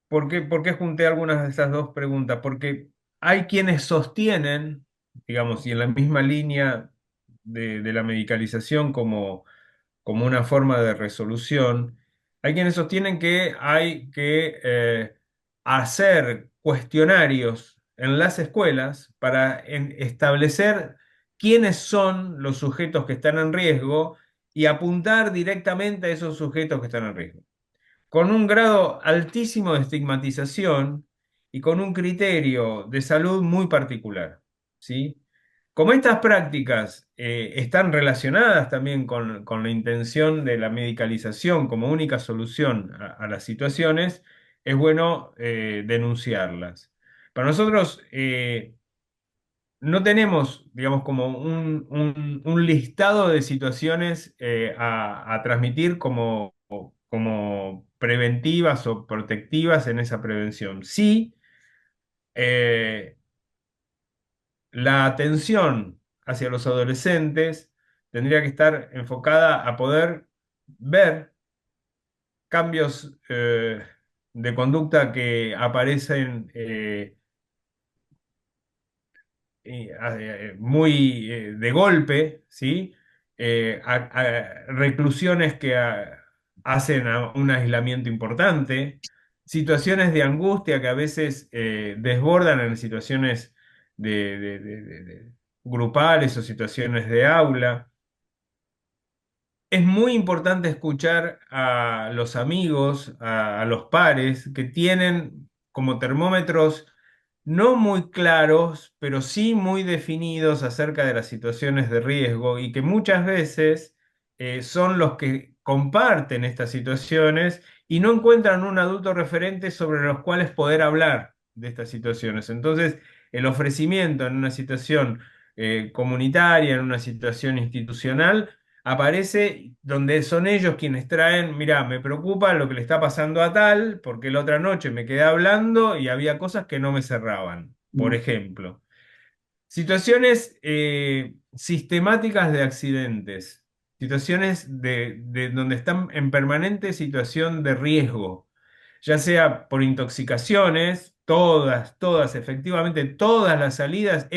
Speaker 5: ¿por qué junté algunas de esas dos preguntas? Porque hay quienes sostienen, digamos, y en la misma línea de la medicalización como una forma de resolución, hay quienes sostienen que hay que hacer cuestionarios en las escuelas para establecer quiénes son los sujetos que están en riesgo y apuntar directamente a esos sujetos que están en riesgo con un grado altísimo de estigmatización y con un criterio de salud muy particular, ¿sí? Como estas prácticas están relacionadas también con la intención de la medicalización como única solución a las situaciones, es bueno denunciarlas. Para nosotros no tenemos, digamos, como un listado de situaciones a transmitir como preventivas o protectivas en esa prevención. Sí, eh, la atención hacia los adolescentes tendría que estar enfocada a poder ver cambios de conducta que aparecen muy de golpe, ¿sí? Reclusiones que hacen un aislamiento importante, situaciones de angustia que a veces desbordan en situaciones grupales o situaciones de aula. Es muy importante escuchar a los amigos, a los pares que tienen como termómetros no muy claros, pero sí muy definidos acerca de las situaciones de riesgo y que muchas veces son los que comparten estas situaciones y no encuentran un adulto referente sobre los cuales poder hablar de estas situaciones. Entonces, el ofrecimiento en una situación comunitaria, en una situación institucional, aparece donde son ellos quienes traen, mira, me preocupa lo que le está pasando a tal, porque la otra noche me quedé hablando y había cosas que no me cerraban, por ejemplo. Situaciones sistemáticas de accidentes, situaciones de donde están en permanente situación de riesgo, ya sea por intoxicaciones, todas, efectivamente, todas las salidas,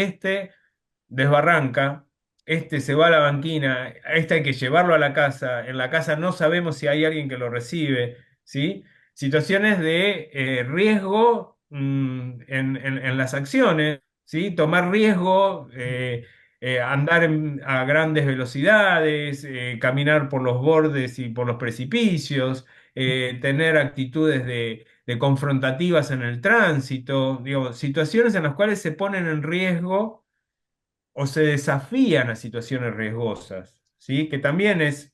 Speaker 5: desbarranca, se va a la banquina, hay que llevarlo a la casa, en la casa no sabemos si hay alguien que lo recibe, ¿sí? Situaciones de riesgo en las acciones, ¿sí? Tomar riesgo, andar a grandes velocidades, caminar por los bordes y por los precipicios, tener actitudes de confrontativas en el tránsito, digo, situaciones en las cuales se ponen en riesgo o se desafían a situaciones riesgosas, ¿sí? Que también es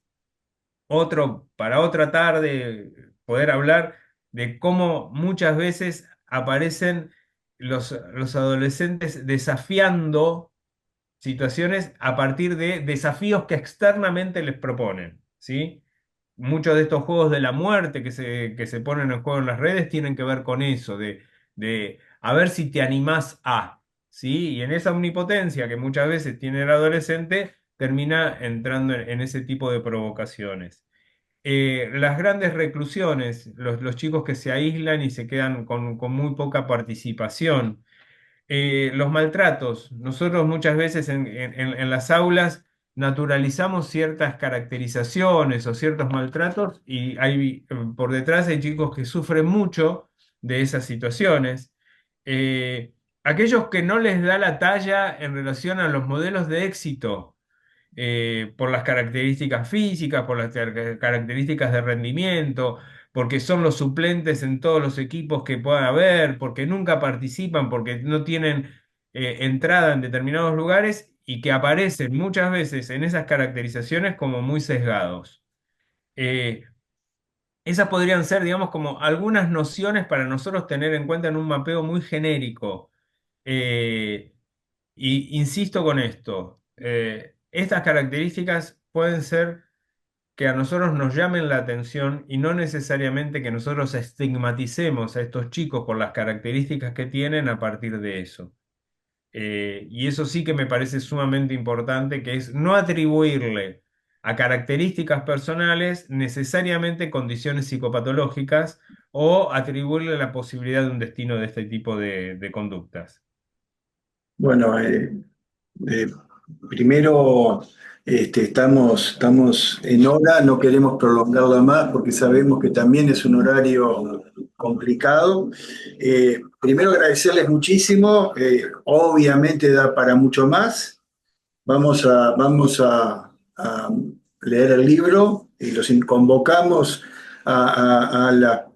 Speaker 5: para otra tarde poder hablar de cómo muchas veces aparecen los adolescentes desafiando situaciones a partir de desafíos que externamente les proponen, ¿sí? Muchos de estos juegos de la muerte que se ponen en juego en las redes tienen que ver con eso, de a ver si te animás a, ¿sí? Y en esa omnipotencia que muchas veces tiene el adolescente, termina entrando en ese tipo de provocaciones. Las grandes reclusiones, los chicos que se aíslan y se quedan con muy poca participación. Los maltratos. Nosotros muchas veces en las aulas naturalizamos ciertas caracterizaciones o ciertos maltratos y por detrás hay chicos que sufren mucho de esas situaciones. Aquellos que no les da la talla en relación a los modelos de éxito por las características físicas, por las características de rendimiento, porque son los suplentes en todos los equipos que pueda haber, porque nunca participan, porque no tienen entrada en determinados lugares y que aparecen muchas veces en esas caracterizaciones como muy sesgados. Eh, Esas podrían ser, digamos, como algunas nociones para nosotros tener en cuenta en un mapeo muy genérico. Eh, y insisto con esto, estas características pueden ser que a nosotros nos llamen la atención y no necesariamente que nosotros estigmaticemos a estos chicos por las características que tienen a partir de eso. Y eso sí que me parece sumamente importante, que es no atribuirle a características personales necesariamente condiciones psicopatológicas o atribuirle la posibilidad de un destino de este tipo de conductas.
Speaker 3: Bueno, eh, primero estamos en hora, no queremos prolongarla más porque sabemos que también es un horario complicado. Primero agradecerles muchísimo, obviamente da para mucho más. Vamos a leer el libro y los convocamos a la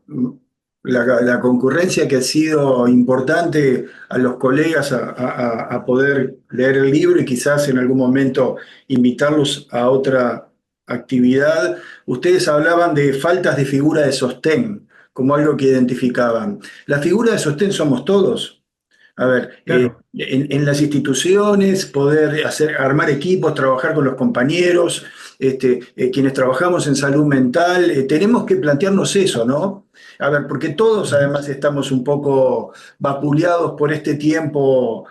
Speaker 3: la concurrencia que ha sido importante a los colegas a poder leer el libro y quizás en algún momento invitarlos a otra actividad. Ustedes hablaban de faltas de figura de sostén como algo que identificaban. La figura de sostén somos todos. A ver,
Speaker 5: Claro.
Speaker 3: en las instituciones, poder armar equipos, trabajar con los compañeros, quienes trabajamos en salud mental, tenemos que plantearnos eso, ¿no? A ver, porque todos
Speaker 5: Ujú.
Speaker 3: además estamos un poco vapuleados por este tiempo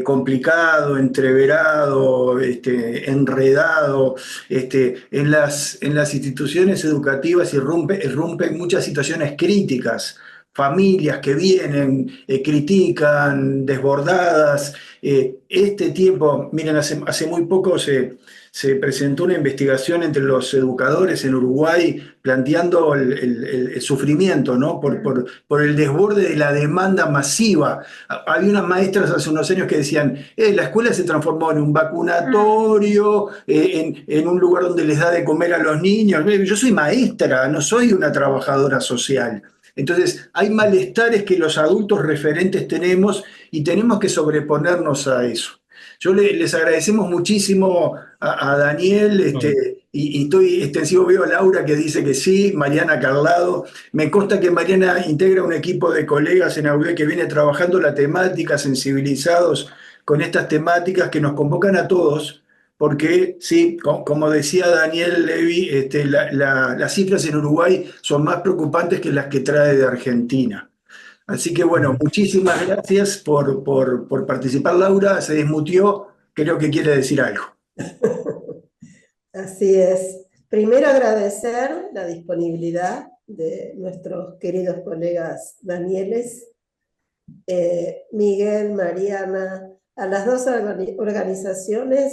Speaker 3: complicado, entreverado, enredado. En las instituciones educativas irrumpen muchas situaciones críticas, familias que vienen, critican, desbordadas. Este tiempo, miren, hace muy poco se presentó una investigación entre los educadores en Uruguay planteando el sufrimiento, ¿no? Por el desborde de la demanda masiva. Había unas maestras hace unos años que decían, la escuela se transformó en un vacunatorio, en un lugar donde les da de comer a los niños. Yo soy maestra, no soy una trabajadora social. Entonces, hay malestares que los adultos referentes tenemos y tenemos que sobreponernos a eso. Les agradecemos muchísimo a Daniel,
Speaker 5: No,
Speaker 3: y estoy extensivo, veo a Laura que dice que sí, Mariana Carlado. Me consta que Mariana integra un equipo de colegas en AUDE que viene trabajando la temática, sensibilizados con estas temáticas que nos convocan a todos porque sí, como decía Daniel Levy, las cifras en Uruguay son más preocupantes que las que trae de Argentina. Así que bueno,
Speaker 5: ujú.
Speaker 3: muchísimas gracias por participar, Laura. Se desmutió, creo que quiere decir algo.
Speaker 2: Así es. Primero agradecer la disponibilidad de nuestros queridos colegas Danieles, Miguel, Mariana, a las dos organizaciones,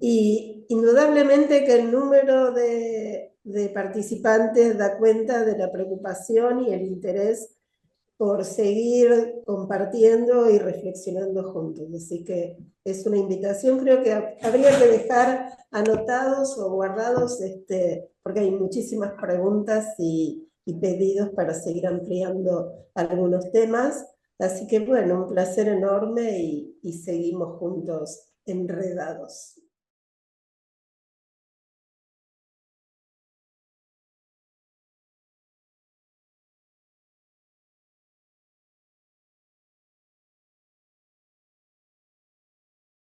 Speaker 2: y indudablemente que el número de participantes da cuenta de la preocupación y el interés por seguir compartiendo y reflexionando juntos. Así que es una invitación, creo que habría que dejar anotados o guardados, porque hay muchísimas preguntas y pedidos para seguir ampliando algunos temas. Así que bueno, un placer enorme y seguimos juntos enredados.